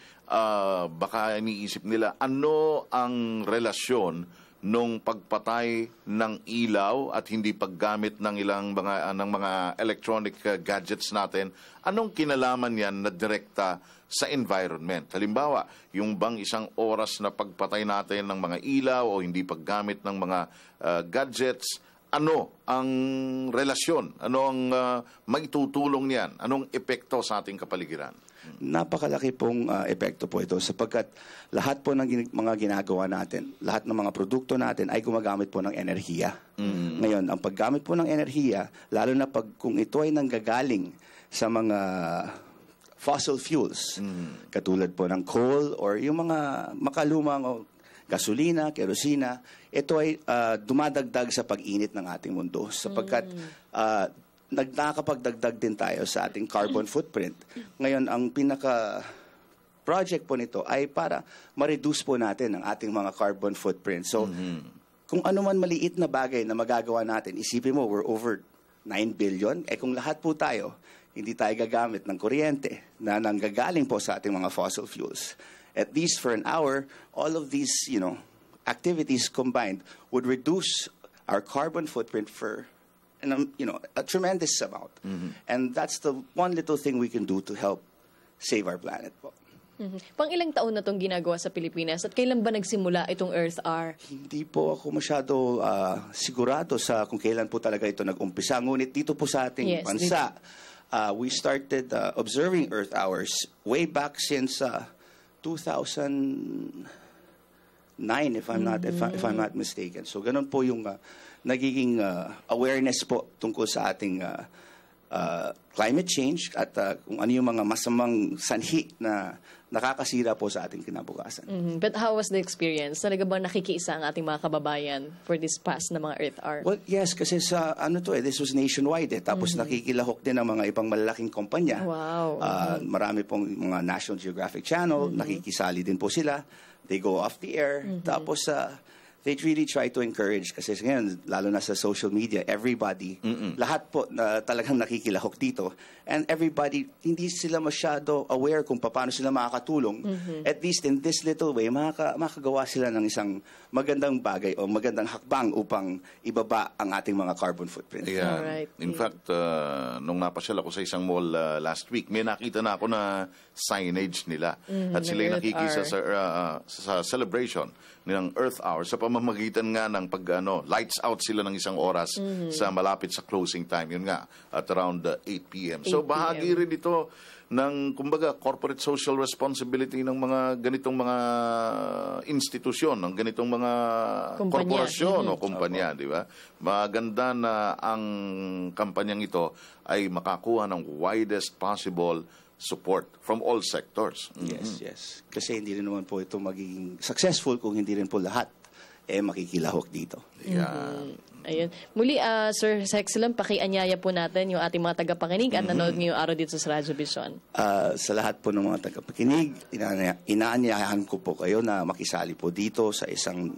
baka iniisip nila, ano ang relasyon nung pagpatay ng ilaw at hindi paggamit ng ilang mga electronic gadgets natin? Anong kinalaman yan na direkta sa environment? Halimbawa, yung bang isang oras na pagpatay natin ng mga ilaw o hindi paggamit ng mga gadgets, ano ang relasyon? Ano ang maitutulong niyan? Anong epekto sa ating kapaligiran? Napakalaki pong epekto po ito sapagkat lahat po ng mga ginagawa natin, lahat ng mga produkto natin ay gumagamit po ng enerhiya. Ngayon, ang paggamit po ng enerhiya, lalo na kung ito ay nanggagaling sa mga fossil fuels, katulad po ng coal or yung mga makalumang o gasolina, kerosina, ito ay dumadagdag sa pag-init ng ating mundo sapagkat nakakapagdagdag din tayo sa ating carbon footprint. Ngayon, ang pinaka-project po nito ay para ma-reduce po natin ang ating mga carbon footprint. So, kung ano man maliit na bagay na magagawa natin, isipin mo, we're over 9 billion. Kung lahat po tayo, hindi tayo gagamit ng kuryente na nanggagaling po sa ating mga fossil fuels. At least for an hour, all of these, activities combined would reduce our carbon footprint for a tremendous amount. And that's the one little thing we can do to help save our planet po. Pang ilang taon na itong ginagawa sa Pilipinas at kailan ba nagsimula itong Earth Hour? Hindi po ako masyado sigurado sa kung kailan po talaga ito nag-umpisa. Ngunit dito po sa ating bansa, we started observing Earth Hours way back since 2009 if I'm not mistaken. So ganun po yung nagiging awareness po tungkol sa ating climate change at kung ano yung mga masamang sanhi na nakakasira po sa ating kinabukasan. But how was the experience? Talaga bang nakikiisa ang ating mga kababayan for this past na mga Earth Hour? Well, yes, kasi sa this was nationwide Tapos nakikilahok din ang mga ibang malalaking kumpanya. Wow. Marami pong mga National Geographic Channel, nakikisali din po sila. They go off the air. Tapos they really try to encourage kasi ngayon, lalo na sa social media, everybody, lahat po na talagang nakikilahok dito. And everybody, hindi sila masyado aware kung paano sila makakatulong. At least in this little way, makagawa sila ng isang magandang bagay o magandang hakbang upang ibaba ang ating mga carbon footprint. Yeah. Right. In fact, nung napasyal ako sa isang mall last week, may nakita na ako na signage nila. At sila nakikisa sa celebration ng Earth Hour sa pamamagitan nga ng lights out sila ng isang oras sa malapit sa closing time. Yun nga, at around 8 p.m. So bahagi rin ito ng, kumbaga, corporate social responsibility ng mga ganitong mga institusyon, ng ganitong mga korporasyon o kumpanya, di ba? Maganda na ang kampanyang ito ay makakuha ng widest possible support from all sectors. Yes. Kasi hindi rin naman po ito magiging successful kung hindi rin po lahat makikilahok dito. Ayun. Muli, Sir Hexilon, pakianyaya po natin yung ating mga tagapakinig at nanood ngayong araw dito sa Radyo Vision. Sa lahat po ng mga tagapakinig, inaanyayahan ko po kayo na makisali po dito sa isang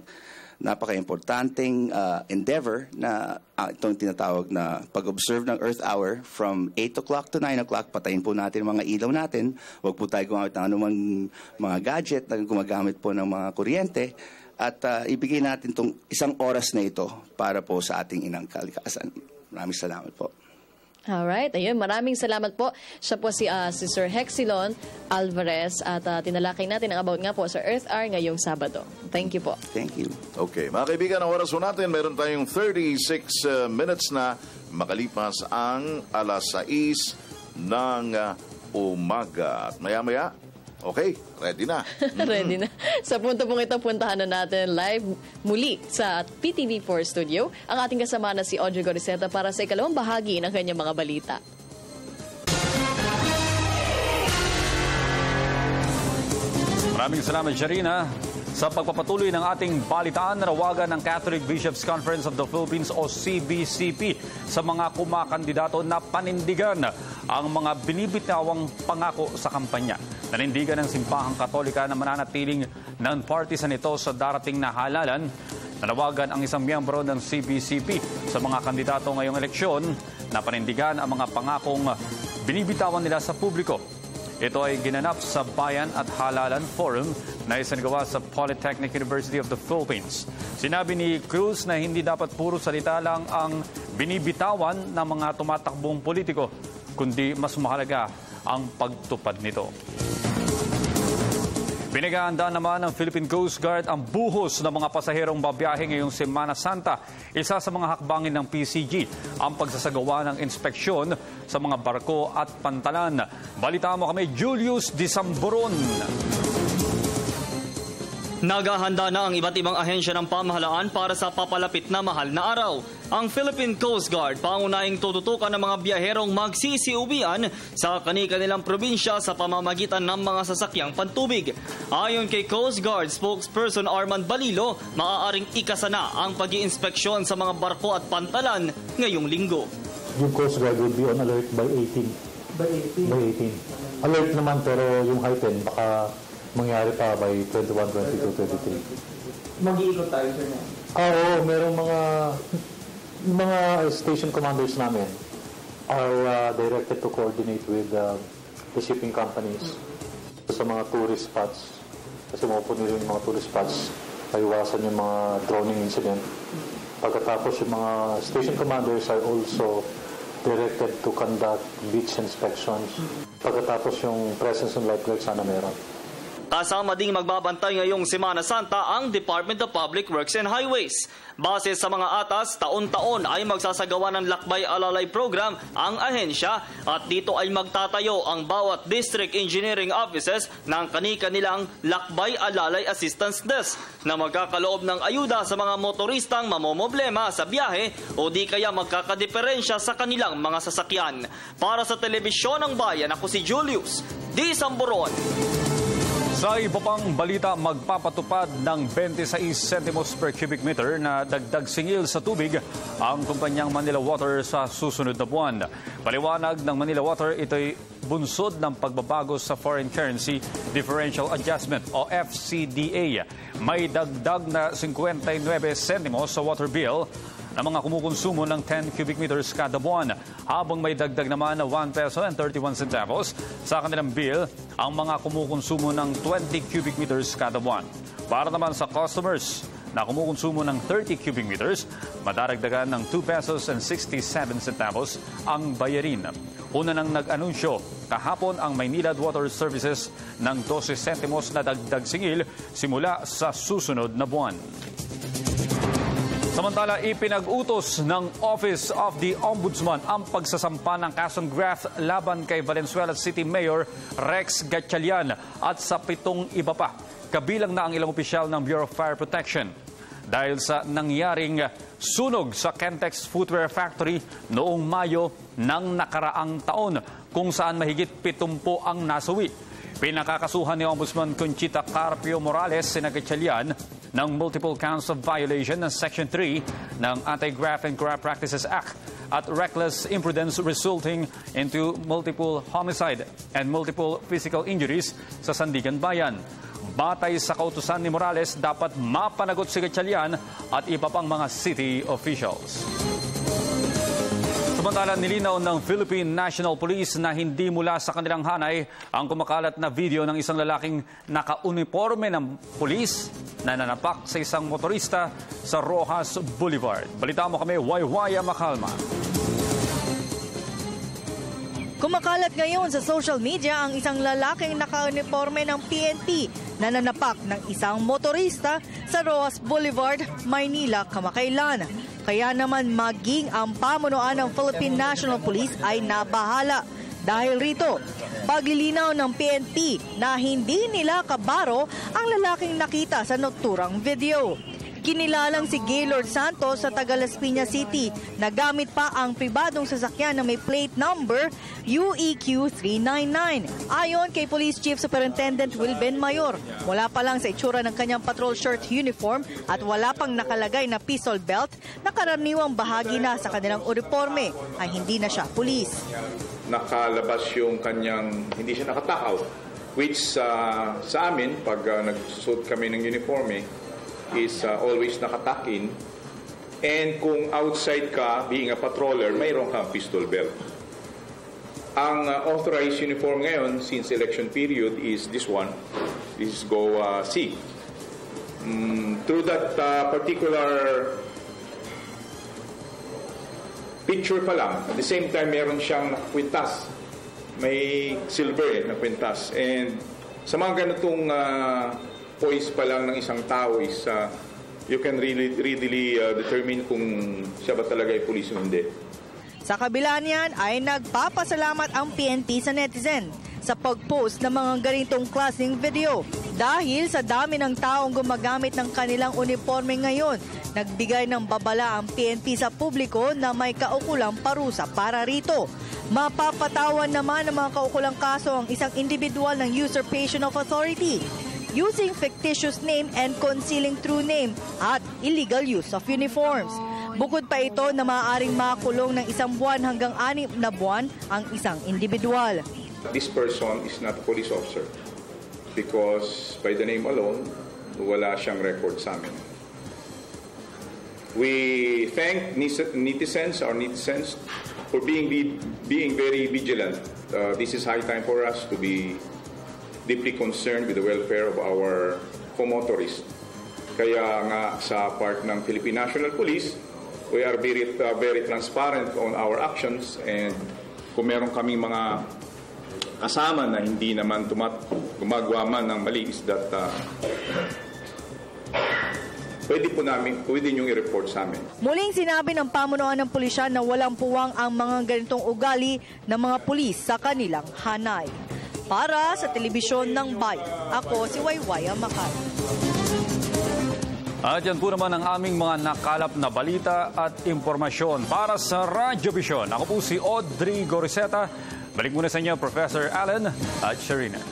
napaka-importanting endeavor na itong tinatawag na pag-observe ng Earth Hour from 8 o'clock to 9 o'clock. Patayin po natin mga ilaw natin. Huwag po tayo gumamit ng anumang mga gadget na gumagamit po ng mga kuryente. At ibigay natin itong isang oras na ito para po sa ating inang kalikasan. Maraming salamat po. Alright, ayun, maraming salamat po. Siya po si Sir Hexilon Alvarez at tinalakay natin ang about nga po sa Earth Hour ngayong Sabado. Thank you po. Thank you. Okay, mga kaibigan, ang oras po natin, meron tayong 36 minutes na makalipas ang alas 6 ng umaga. At maya-maya, okay, ready na. Ready na. Sa punto pong ito, puntahan na natin live muli sa PTV4 studio ang ating kasama na si Audrey Goriseta para sa ikalawang bahagi ng kanyang mga balita. Maraming salamat, Sharina. Sa pagpapatuloy ng ating balitaan, nanawagan ng Catholic Bishops Conference of the Philippines o CBCP sa mga kumakandidato na panindigan ang mga binibitawang pangako sa kampanya. Nanindigan ng Simbahang Katolika na mananatiling non-partisan ito sa darating na halalan. Nanawagan ang isang miyembro ng CBCP sa mga kandidato ngayong eleksyon na panindigan ang mga pangakong binibitawan nila sa publiko. Ito ay ginanap sa Bayan at Halalan Forum na isinagawa sa Polytechnic University of the Philippines. Sinabi ni Cruz na hindi dapat puro salita lang ang binibitawan ng mga tumatakbong politiko, kundi mas mahalaga ang pagtupad nito. Pinaghahandaan naman ng Philippine Coast Guard ang buhos ng mga pasaherong babiyahe ngayong Semana Santa. Isa sa mga hakbangin ng PCG ang pagsasagawa ng inspeksyon sa mga barko at pantalan. Balita mo kami, Julius Disamboron. Naghahanda na ang iba't ibang ahensya ng pamahalaan para sa papalapit na mahal na araw. Ang Philippine Coast Guard pangunahing tututukan ng mga biyaherong magsisiuwian sa kani-kanilang probinsya sa pamamagitan ng mga sasakyang pantubig. Ayon kay Coast Guard spokesperson Armand Balilo, maaaring ikasana ang pag-iinspeksyon sa mga barko at pantalan ngayong linggo. Yung Coast Guard will be on alert by 18. By 18? Alert naman, pero yung high 10 baka mangyari pa by 21, 22, 23. Mag-iikot tayo, sir? Oo, merong mga station commanders namin are directed to coordinate with the shipping companies sa mga tourist spots. Kasi mapupunin rin yung mga tourist spots, paiwasan yung mga droning incident. Pagkatapos yung mga station commanders are also directed to conduct beach inspections. Pagkatapos yung presence ng lifeguard sana meron. Kasama ding magbabantay ngayong Semana Santa ang Department of Public Works and Highways. Base sa mga atas, taon-taon ay magsasagawa ng Lakbay Alalay Program ang ahensya at dito ay magtatayo ang bawat District Engineering Offices ng kani-kanilang Lakbay Alalay Assistance Desk na magkakaloob ng ayuda sa mga motoristang mamomoblema sa biyahe o di kaya magkakadiferensya sa kanilang mga sasakyan. Para sa Telebisyon ng Bayan, ako si Julius Disamboron. Sa iba pang balita, magpapatupad ng 26 centimos per cubic meter na dagdag singil sa tubig ang kumpanyang Manila Water sa susunod na buwan. Paliwanag ng Manila Water, ito'y bunsod ng pagbabago sa Foreign Currency Differential Adjustment o FCDA. May dagdag na 59 centimos sa water bill na mga kumukonsumo ng 10 cubic meters kada buwan, habang may dagdag naman na 1 peso and 31 centavos sa kanilang bill ang mga kumukonsumo ng 20 cubic meters kada buwan. Para naman sa customers na kumukonsumo ng 30 cubic meters, madaragdagan ng 2 pesos and 67 centavos ang bayarin. Una nang nag-anunsyo kahapon ang Maynilad Water Services ng 12 centimos na dagdag singil simula sa susunod na buwan. Samantala, ipinag-utos ng Office of the Ombudsman ang pagsasampa ng kasong graft laban kay Valenzuela City Mayor Rex Gatchalian at sa 7 iba pa. Kabilang na ang ilang opisyal ng Bureau of Fire Protection. Dahil sa nangyaring sunog sa Kentex Footwear Factory noong Mayo ng nakaraang taon kung saan mahigit 70 ang nasawi. Pinakakasuhan ni Ombudsman Conchita Carpio Morales si Gatchalian ng multiple counts of violation ng Section 3 ng Anti-Graft and Corrupt Practices Act at reckless imprudence resulting into multiple homicide and multiple physical injuries sa Sandigan Bayan. Batay sa kautusan ni Morales, dapat mapanagot si Gatchalian at iba pang mga city officials. Samantala, nilinaw ng Philippine National Police na hindi mula sa kanilang hanay ang kumakalat na video ng isang lalaking naka-uniforme ng pulis na nanapak sa isang motorista sa Rojas Boulevard. Balita mo kami, Waywaya Makalma. Kumakalat ngayon sa social media ang isang lalaking naka-uniforme ng PNP na nanapak ng isang motorista sa Rojas Boulevard, Maynila, kamakailan. Kaya naman maging ang pamunuan ng Philippine National Police ay nabahala. Dahil rito, paglilinaw ng PNP na hindi nila kabaro ang lalaking nakita sa naturang video. Kinilalang si Gaylord Santos sa Las Piñas City na gamit pa ang pribadong sasakyan na may plate number UEQ 399. Ayon kay Police Chief Superintendent Wilben Mayor, wala pa lang sa itsura ng kanyang patrol shirt uniform at wala pang nakalagay na pistol belt na karaniwang bahagi na sa kanilang uniforme ay hindi na siya pulis. Nakalabas yung kanyang, hindi siya nakatakaw, which sa amin, pag nagsusuot kami ng uniforme, is always nakatakin. And kung outside ka, being a patroller, mayroon kang pistol belt. Ang authorized uniform ngayon, since election period, is this one. This is GO-C. Through that particular picture pa lang, at the same time, meron siyang kwintas. May silver na kwintas. And sa mga ganitong poise pa lang ng isang tao is you can really determine kung siya ba talaga ay pulis o hindi. Sa kabila niyan ay nagpapasalamat ang PNP sa netizen sa pag-post ng mga ganitong klaseng video. Dahil sa dami ng taong gumagamit ng kanilang uniforme ngayon, nagbigay ng babala ang PNP sa publiko na may kaukulang parusa para rito. Mapapatawan naman ng mga kaukulang kaso ang isang individual ng usurpation of authority, using fictitious name and concealing true name at illegal use of uniforms. Bukod pa ito na maaaring makulong ng 1 buwan hanggang 6 na buwan ang isang individual. This person is not a police officer because by the name alone, wala siyang record sa amin. We thank netizens for being very vigilant. This is high time for us to be deeply concerned with the welfare of our co-motorists. Kaya nga sa part ng Philippine National Police, we are very transparent on our actions, and kung meron kaming mga kasama na hindi naman gumagawa man ng mali is that pwede niyong i-report sa amin. Muling sinabi ng pamunuan ng pulisya na walang puwang ang mga ganitong ugali ng mga pulis sa kanilang hanay. Para sa Telebisyon ng Bayan, ako si Waywaya Makal. At yan po naman ang aming mga nakalap na balita at impormasyon para sa Radyo Vision. Ako po si Audrey Goriseta. Balik muna sa inyo, Professor Allen at Sharina.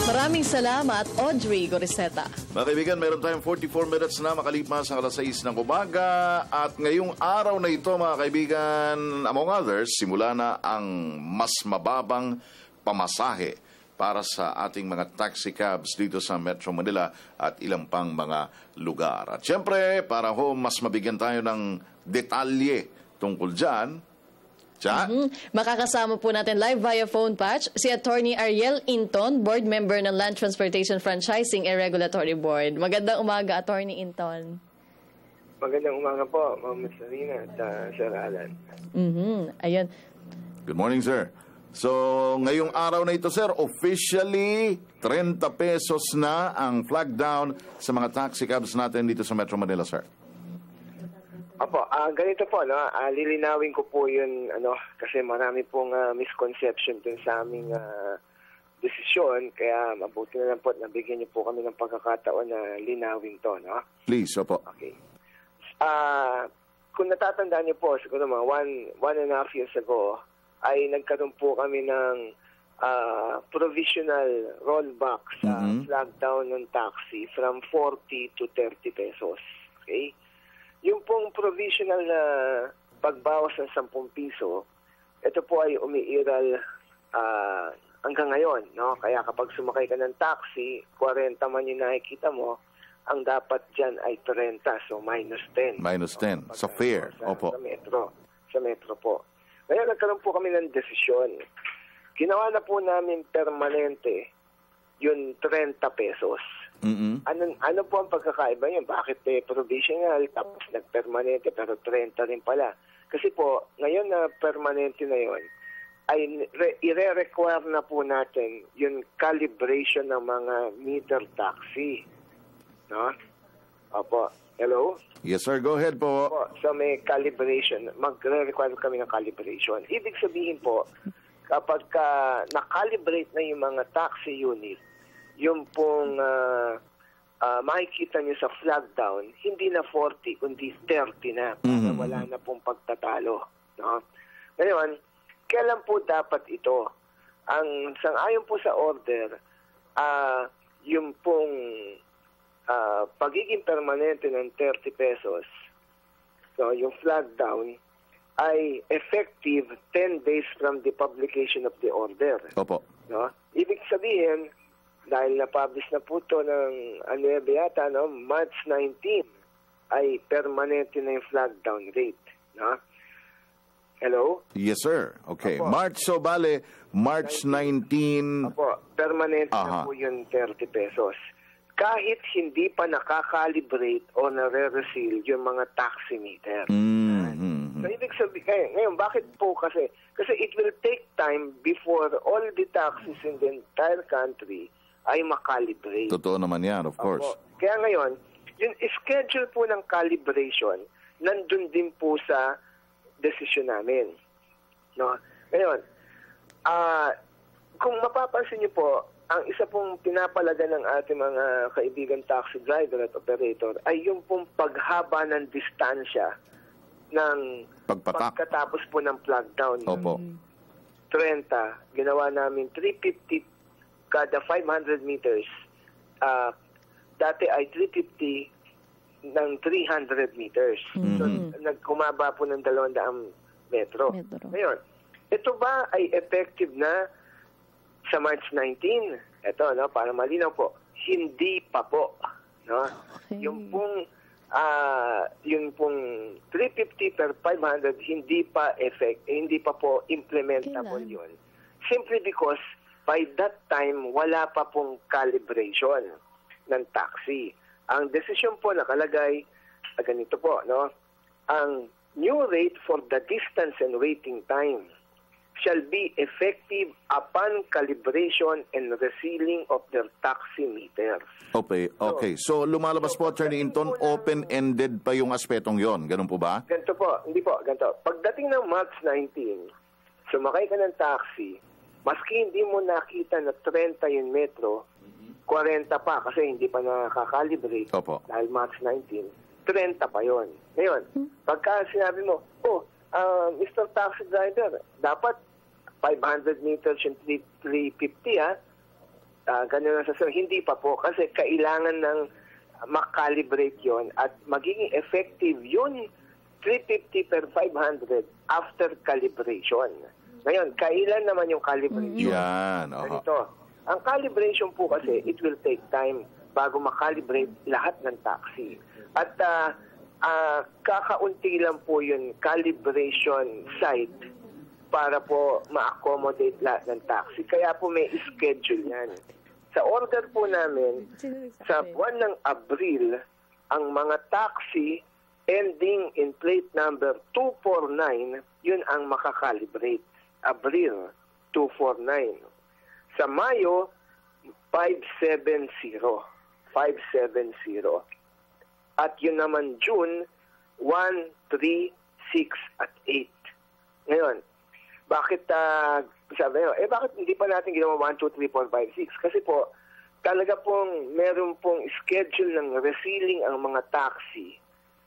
Maraming salamat, Audrey Goriseta. Mga kaibigan, meron tayong 44 minutes na makalipas ang 6:00 ng umaga. At ngayong araw na ito, mga kaibigan, among others, simula na ang mas mababang pamasahe para sa ating mga taxi cabs dito sa Metro Manila at ilang pang mga lugar. At syempre, para mas mabigyan tayo ng detalye tungkol dyan, makakasama po natin live via phone patch si Attorney Ariel Inton, Board Member ng Land Transportation Franchising and Regulatory Board. Magandang umaga, Attorney Inton. Magandang umaga po, Ms. Sarina at Sir Alan. Ayun. Good morning, sir. So, ngayong araw na ito, sir, officially 30 pesos na ang flag down sa mga taxi cabs natin dito sa Metro Manila, sir. Opo, ganito po, no? Lilinawin ko po yun, kasi marami pong misconception dun sa aming desisyon, kaya mabuti na lang po, nabigyan niyo po kami ng pagkakataon na linawin to, no? Please, opo. Okay. Kung natatandaan niyo po, siguro mga one and a half years ago, ay nagkaroon po kami ng provisional rollback sa flag down ng taxi from 40 to 30 pesos. Okay? Yung pong provisional na pagbawas ng 10 piso, ito po ay umiiral hanggang ngayon, no? Kaya kapag sumakay ka ng taxi, 40 man yung nakikita mo, ang dapat dyan ay 30, so minus 10. Minus 10, sa fare, opo. Sa metro po. Ngayon, nagkaroon po kami ng desisyon. Ginawa na po namin permanente yung 30 pesos. Ano po ang pagkakaiba niya? Bakit provisional, tapos nagpermanente, pero 30 rin pala? Kasi po, ngayon na permanente na yon, ay i-require na po natin yung calibration ng mga meter taxi. No? Opo. Hello? Yes, sir. Go ahead po. Opo. So may calibration. Magre-require kami ng calibration. Ibig sabihin po, kapag na-calibrate na yung mga taxi unit, yung pong makikita nyo sa flag down, hindi na 40, kundi 30 na. Para wala na pong pagtatalo. No? Ngayon, kailan po dapat ito? Ang sang-ayon po sa order, yung pong pagiging permanente ng 30 pesos, so yung flag down, ay effective 10 days from the publication of the order. Opo. No? Ibig sabihin, dahil na-publish na po ito ng yata, no? March 19, ay permanente na yung flag down rate. No? Hello? Yes, sir. Okay. Opo. March 19. Opo, permanente na po yung 30 pesos. Kahit hindi pa nakakalibrate o nare-reseal yung mga taximeter. So, ibig sabihin, ngayon, bakit po kasi? Kasi it will take time before all the taxis in the entire country ay makalibrate. Totoo naman yan, of course. Kaya ngayon, yung schedule po ng calibration, nandun din po sa desisyon namin. No? Ngayon, kung mapapansin niyo po, ang isa pong pinapalaga ng ating mga kaibigan taxi driver at operator ay yung pong paghaba ng distansya ng pagkatapos po ng flag down. Opo. 30, ginawa namin 350 kada 500 meters. Dati ay 350 ng 300 meters. So, nagkumaba po ng 200 metro. Ngayon, ito ba ay effective na sa March 19? Ito, no, para malinaw po, hindi pa po. No? Okay. Yung pong 350 per 500 hindi pa po implementable yun. Simply because by that time wala pa pong calibration ng taxi. Ang desisyon po nakalagay ganito po, no? Ang new rate for the distance and waiting time shall be effective upon calibration and resealing of their taxi meters. Okay. So, lumalabas po, Attorney Inton, open-ended pa yung aspetong yon. Ganun po ba? Ganito po. Hindi po. Ganito. Pagdating ng March 19, sumakay ka ng taxi, maski hindi mo nakita na 30 yung metro, 40 pa kasi hindi pa nakakalibrate. Opo. Dahil March 19, 30 pa yon. Ngayon, pagka sinabi mo, Mr. Taxi Driver, dapat 500 meters yung 350 ganun ang sasabihin. Hindi pa po kasi kailangan ng makalibrate yon at magiging effective yun 350 per 500 after calibration. Ngayon, kailan naman yung calibration? Yan. Ganito. Ang calibration po kasi, it will take time bago makalibrate lahat ng taxi. At kakaunti lang po yung calibration site para po ma-accommodate lahat ng taxi. Kaya po may schedule yan. Sa order po namin, sa buwan ng Abril, ang mga taxi ending in plate number 249, yun ang makakalibrate. Abril, 249. Sa Mayo, 570. At yun naman June, 1, 3, 6, at 8. Ngayon, bakit sabi nyo, bakit hindi pa natin ginawa 1, 2, 3, 4, 5, 6? Kasi po, talaga pong meron pong schedule ng resealing ang mga taxi,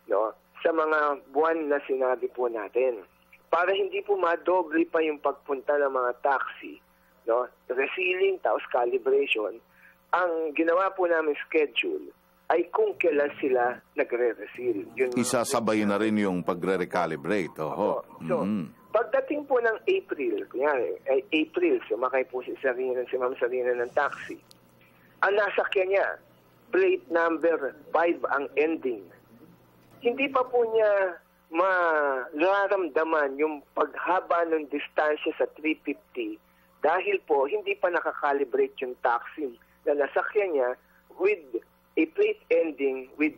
no, sa mga buwan na sinabi po natin. Para hindi po madoble pa yung pagpunta ng mga taxi, no, resealing tapos calibration, ang ginawa po namin schedule ay kung kailan sila nagre-reseal. Isasabay na rin yung pagre-recalibrate. Oho. So, pagdating po ng April, kunyari, April, sumakay po si Ma'am Sarina ng taxi. Ang nasakyan niya, plate number 5 ang ending. Hindi pa po niya mararamdaman yung paghaba ng distansya sa 350 dahil po hindi pa nakakalibrate yung taxi na nasakyan niya with a plate ending with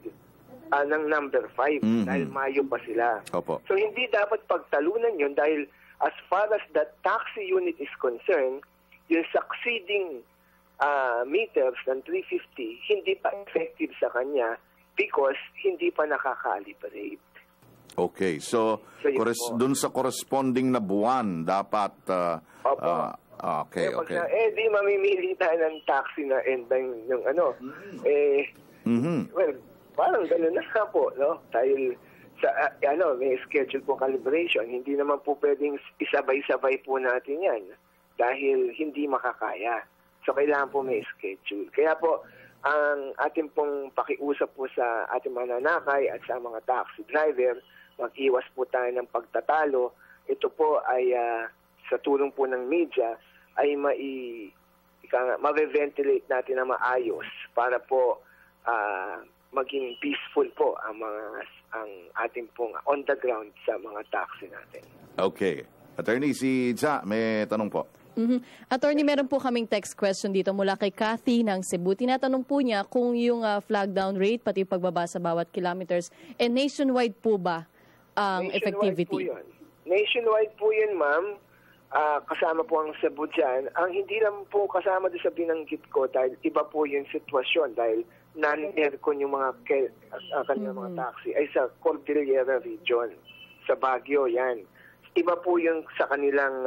ng number 5 dahil Mayo pa sila. Opo. So hindi dapat pagtalunan yun dahil as far as the taxi unit is concerned, yung succeeding meters ng 350 hindi pa effective sa kanya because hindi pa nakakalibrate. Okay, so dun sa corresponding na buwan dapat okay. Di mamimili tayo ng taxi na ending yung well, parang gano'n na po, no? Dahil sa may schedule po calibration, hindi naman po pwedeng isabay-sabay po natin 'yan dahil hindi makakaya. So kailangan po may schedule. Kaya po ang ating pong pakiusap po sa ating mananakay at sa mga taxi driver, mag-iwas po tayo ng pagtatalo. Ito po ay sa tulong po ng media ay ma-ventilate natin na maayos para po maging peaceful po ang ating pong on the ground sa mga taxi natin. Okay. Attorney, si Cha, may tanong po. Attorney, meron po kaming text question dito mula kay Kathy ng Cebu. Tinatanong po niya kung yung flag down rate, pati yung pagbaba sa bawat kilometers, nationwide po ba ang effectivity? Nationwide po yun, ma'am. Kasama po ang Cebu dyan. Ang hindi lang po kasama doon sa binanggit ko dahil iba po yung sitwasyon dahil non-aircon yung mga kanilang mga taxi ay sa Cordillera region, sa Baguio yan. Iba po yung sa kanilang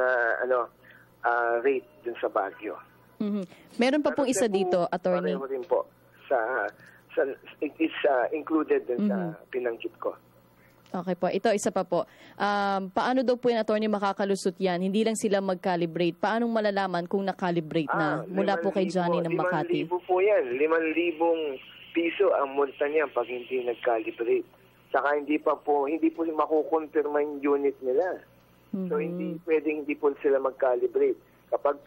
rate dun sa Baguio. Meron pa pong isa dito, attorney. Pareho rin po. It's included dun sa binanggit ko. Okay po. Ito, isa pa po. Paano daw po yung attorney makakalusot yan? Hindi lang sila mag-calibrate. Paanong malalaman kung na-calibrate na? Mula po kay Johnny ng Makati. 5,000 po yan. 5,000 piso ang multa niya pag hindi nag-calibrate. Saka hindi po makukonfirma yung unit nila. So hindi pwedeng hindi po sila mag-calibrate. Kapag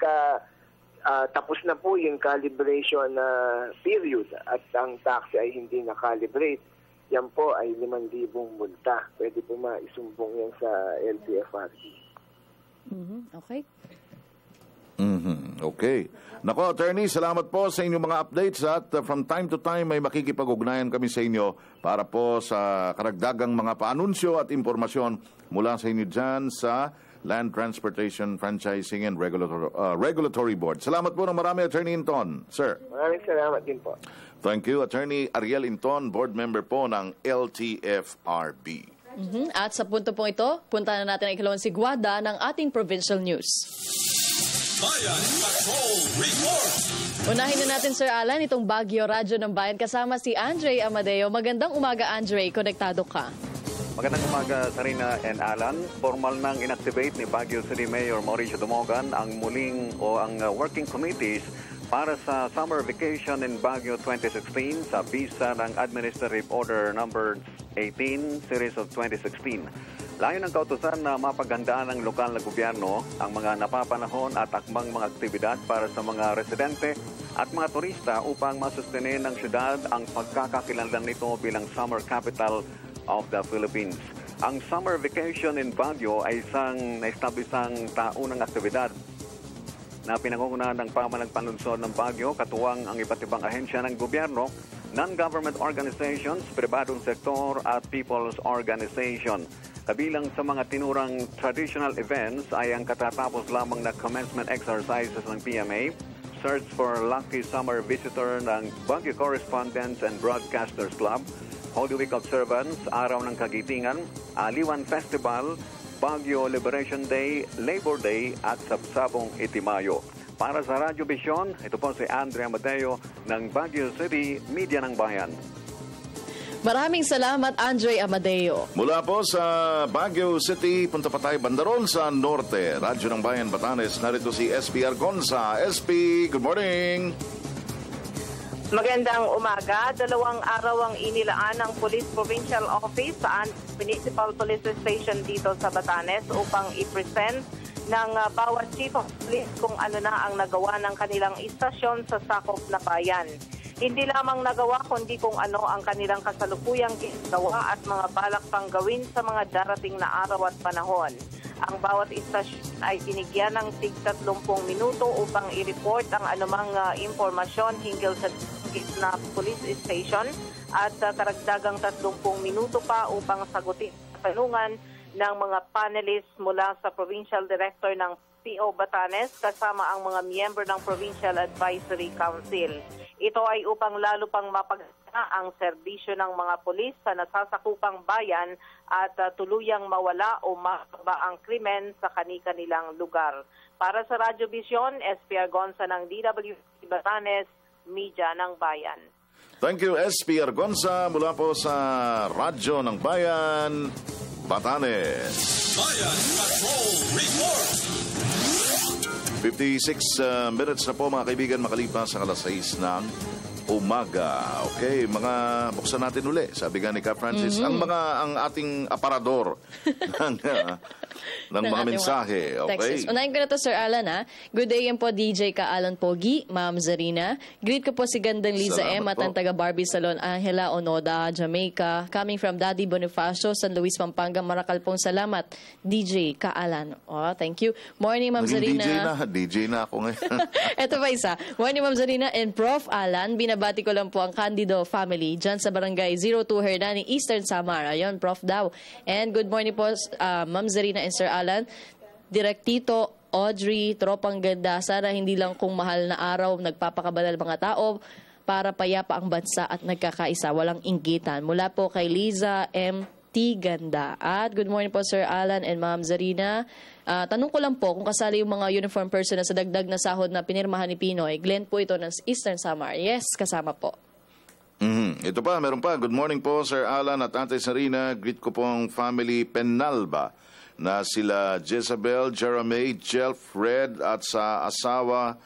tapos na po yung calibration period at ang taxi ay hindi na-calibrate, yan po ay 5,000 multa. Pwede po maisumbong yan sa LTFRB. Okay. Okay. Nako, attorney, salamat po sa inyong mga updates at from time to time may makikipag-ugnayan kami sa inyo para po sa karagdagang mga paanunsyo at impormasyon mula sa inyo dyan sa Land Transportation Franchising and Regulatory Board. Salamat po ng marami, Attorney Inton. Sir. Maraming salamat din po. Thank you, Attorney Ariel Inton, board member po ng LTFRB. At sa punto pong ito, punta na natin ang ikalawang sigwada ng ating provincial news. Bayan Patrol Report! Unahin na natin, Sir Alan, itong Baguio Radyo ng Bayan kasama si Andre Amadeo. Magandang umaga, Andre. Konektado ka. Magandang umaga, Sarina and Alan. Formal nang inactivate ni Baguio City Mayor Mauricio Dumogan ang working committees para sa summer vacation in Baguio 2016 sa bisa ng Administrative Order Number 18, Series of 2016. Layon ng kautusan na mapaghandaan ng lokal na gobyerno ang mga napapanahon at akmang mga aktibidad para sa mga residente at mga turista upang masustenin ng syudad ang pagkakakilanlan nito bilang summer capital of the Philippines. Ang summer vacation in Baguio ay isang naestablisang taunang aktibidad na pinangungunahan ng pamanang panunsod ng Baguio, katuwang ang iba't ibang ahensya ng gobyerno, non-government organizations, pribadong sektor at people's organization. Kabilang sa mga tinurang traditional events ay ang katatapos lamang na commencement exercises ng PMA, search for lucky summer visitor ng Baguio Correspondents and Broadcasters Club, Holy Week Observance, Araw ng Kagitingan, Aliwan Festival, Baguio Liberation Day, Labor Day at Sabsabong Itimayo. Para sa Radyo Vision, ito po si Andrea Mateo ng Baguio City, Media ng Bayan. Maraming salamat, Andre Amadeo. Mula po sa Baguio City, punta pa tayo Bandaron sa Norte. Radyo ng Bayan, Batanes. Narito si SP Argonza. SP, good morning. Magandang umaga. 2 araw ang inilaan ng Police Provincial Office sa Municipal Police Station dito sa Batanes upang i-present ng bawat chief of police kung ano na ang nagawa ng kanilang istasyon sa sakop na bayan. Hindi lamang nagawa kundi kung ano ang kanilang kasalukuyang ginagawa at mga balak pang gawin sa mga darating na araw at panahon. Ang bawat istasyon ay binigyan ng tig 30 minuto upang i-report ang anumang impormasyon hinggil sa na police station at karagdagang 30 minuto pa upang sagutin ang tanungan ng mga panelists mula sa Provincial Director ng PO Batanes kasama ang mga miyembro ng Provincial Advisory Council. Ito ay upang lalo pang mapagana ang serbisyo ng mga pulis sa nasasakupang bayan at tuluyang mawala o mababa ang krimen sa kani-kanilang lugar. Para sa Radyo Vision, SP Argonza ng DWP Batanes, Media ng Bayan. Thank you, SP Argonza, mula po sa Radyo ng Bayan, Batanes. Bayan Patrol Report. 56 minutes na po mga kaibigan makalipas sa 6 ng umaga. Okay, mga buksan natin uli. Sabi nga ni Ka Francis, ang ating aparador ng mga mensahe. Okay. Unahin ko na to, Sir Alan. Good day yan po, DJ Ka Alan Pogi, Ma'am Zarina. Greet ko po si Gandang Liza M. at ang taga Barbie Salon, Angela Onoda, Jamaica. Coming from Daddy Bonifacio, San Luis, Pampanga, Maracal pong salamat. DJ Ka Alan. Oh, thank you. Morning, Ma'am Zarina. DJ na ako ngayon. Ito pa isa. Morning, Ma'am Zarina and Prof. Alan. Binabati ko lang po ang Candido family dyan sa Barangay 02 Hernani, Eastern Samar. Ayun, Prof. daw. And good morning po, Ma'am Zarina and Sir Alan. Direktito, Audrey, Tropang Ganda, sana hindi lang kung mahal na araw nagpapakabanal mga tao para payapa ang bansa at nagkakaisa, walang inggitan. Mula po kay Liza M. T. Ganda. At good morning po, Sir Alan and Ma'am Zarina. Tanong ko lang po kung kasali yung mga uniform personnel sa dagdag na sahod na pinirmahan ni Pinoy. Glenn po ito ng Eastern Samar. Yes, kasama po. Ito pa, meron pa. Good morning po, Sir Alan at Ate Sarina. Greet ko po ang family Penalba na sila Jezabel, Jeremy, Jel, Fred at sa asawa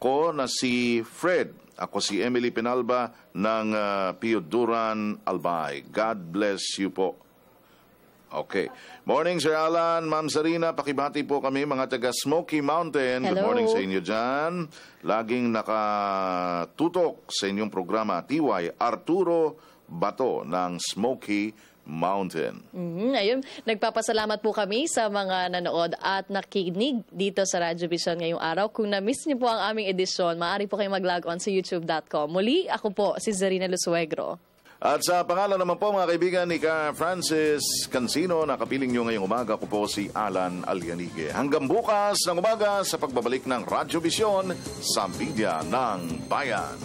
ko na si Fred. Ako si Emily Penalba ng Pio Duran, Albay. God bless you po. Okay. Morning, Sir Alan, Ma'am Sarina. Pakibati po kami mga taga Smoky Mountain. Hello. Good morning sa inyo dyan. Laging nakatutok sa inyong programa. TY Arturo Bato ng Smoky Mountain. Ayun, nagpapasalamat po kami sa mga nanood at nakinig dito sa Radyo Vision ngayong araw. Kung na-miss niyo po ang aming edisyon, maaari po kayo mag-log on sa youtube.com. Muli, ako po, si Zarina Lusuegro. At sa pangalan naman po mga kaibigan ni Ka Francis Cancino, nakapiling nyo ngayong umaga, ko po si Alan Alianige. Hanggang bukas ng umaga sa pagbabalik ng Radyo Vision sa Media ng Bayan.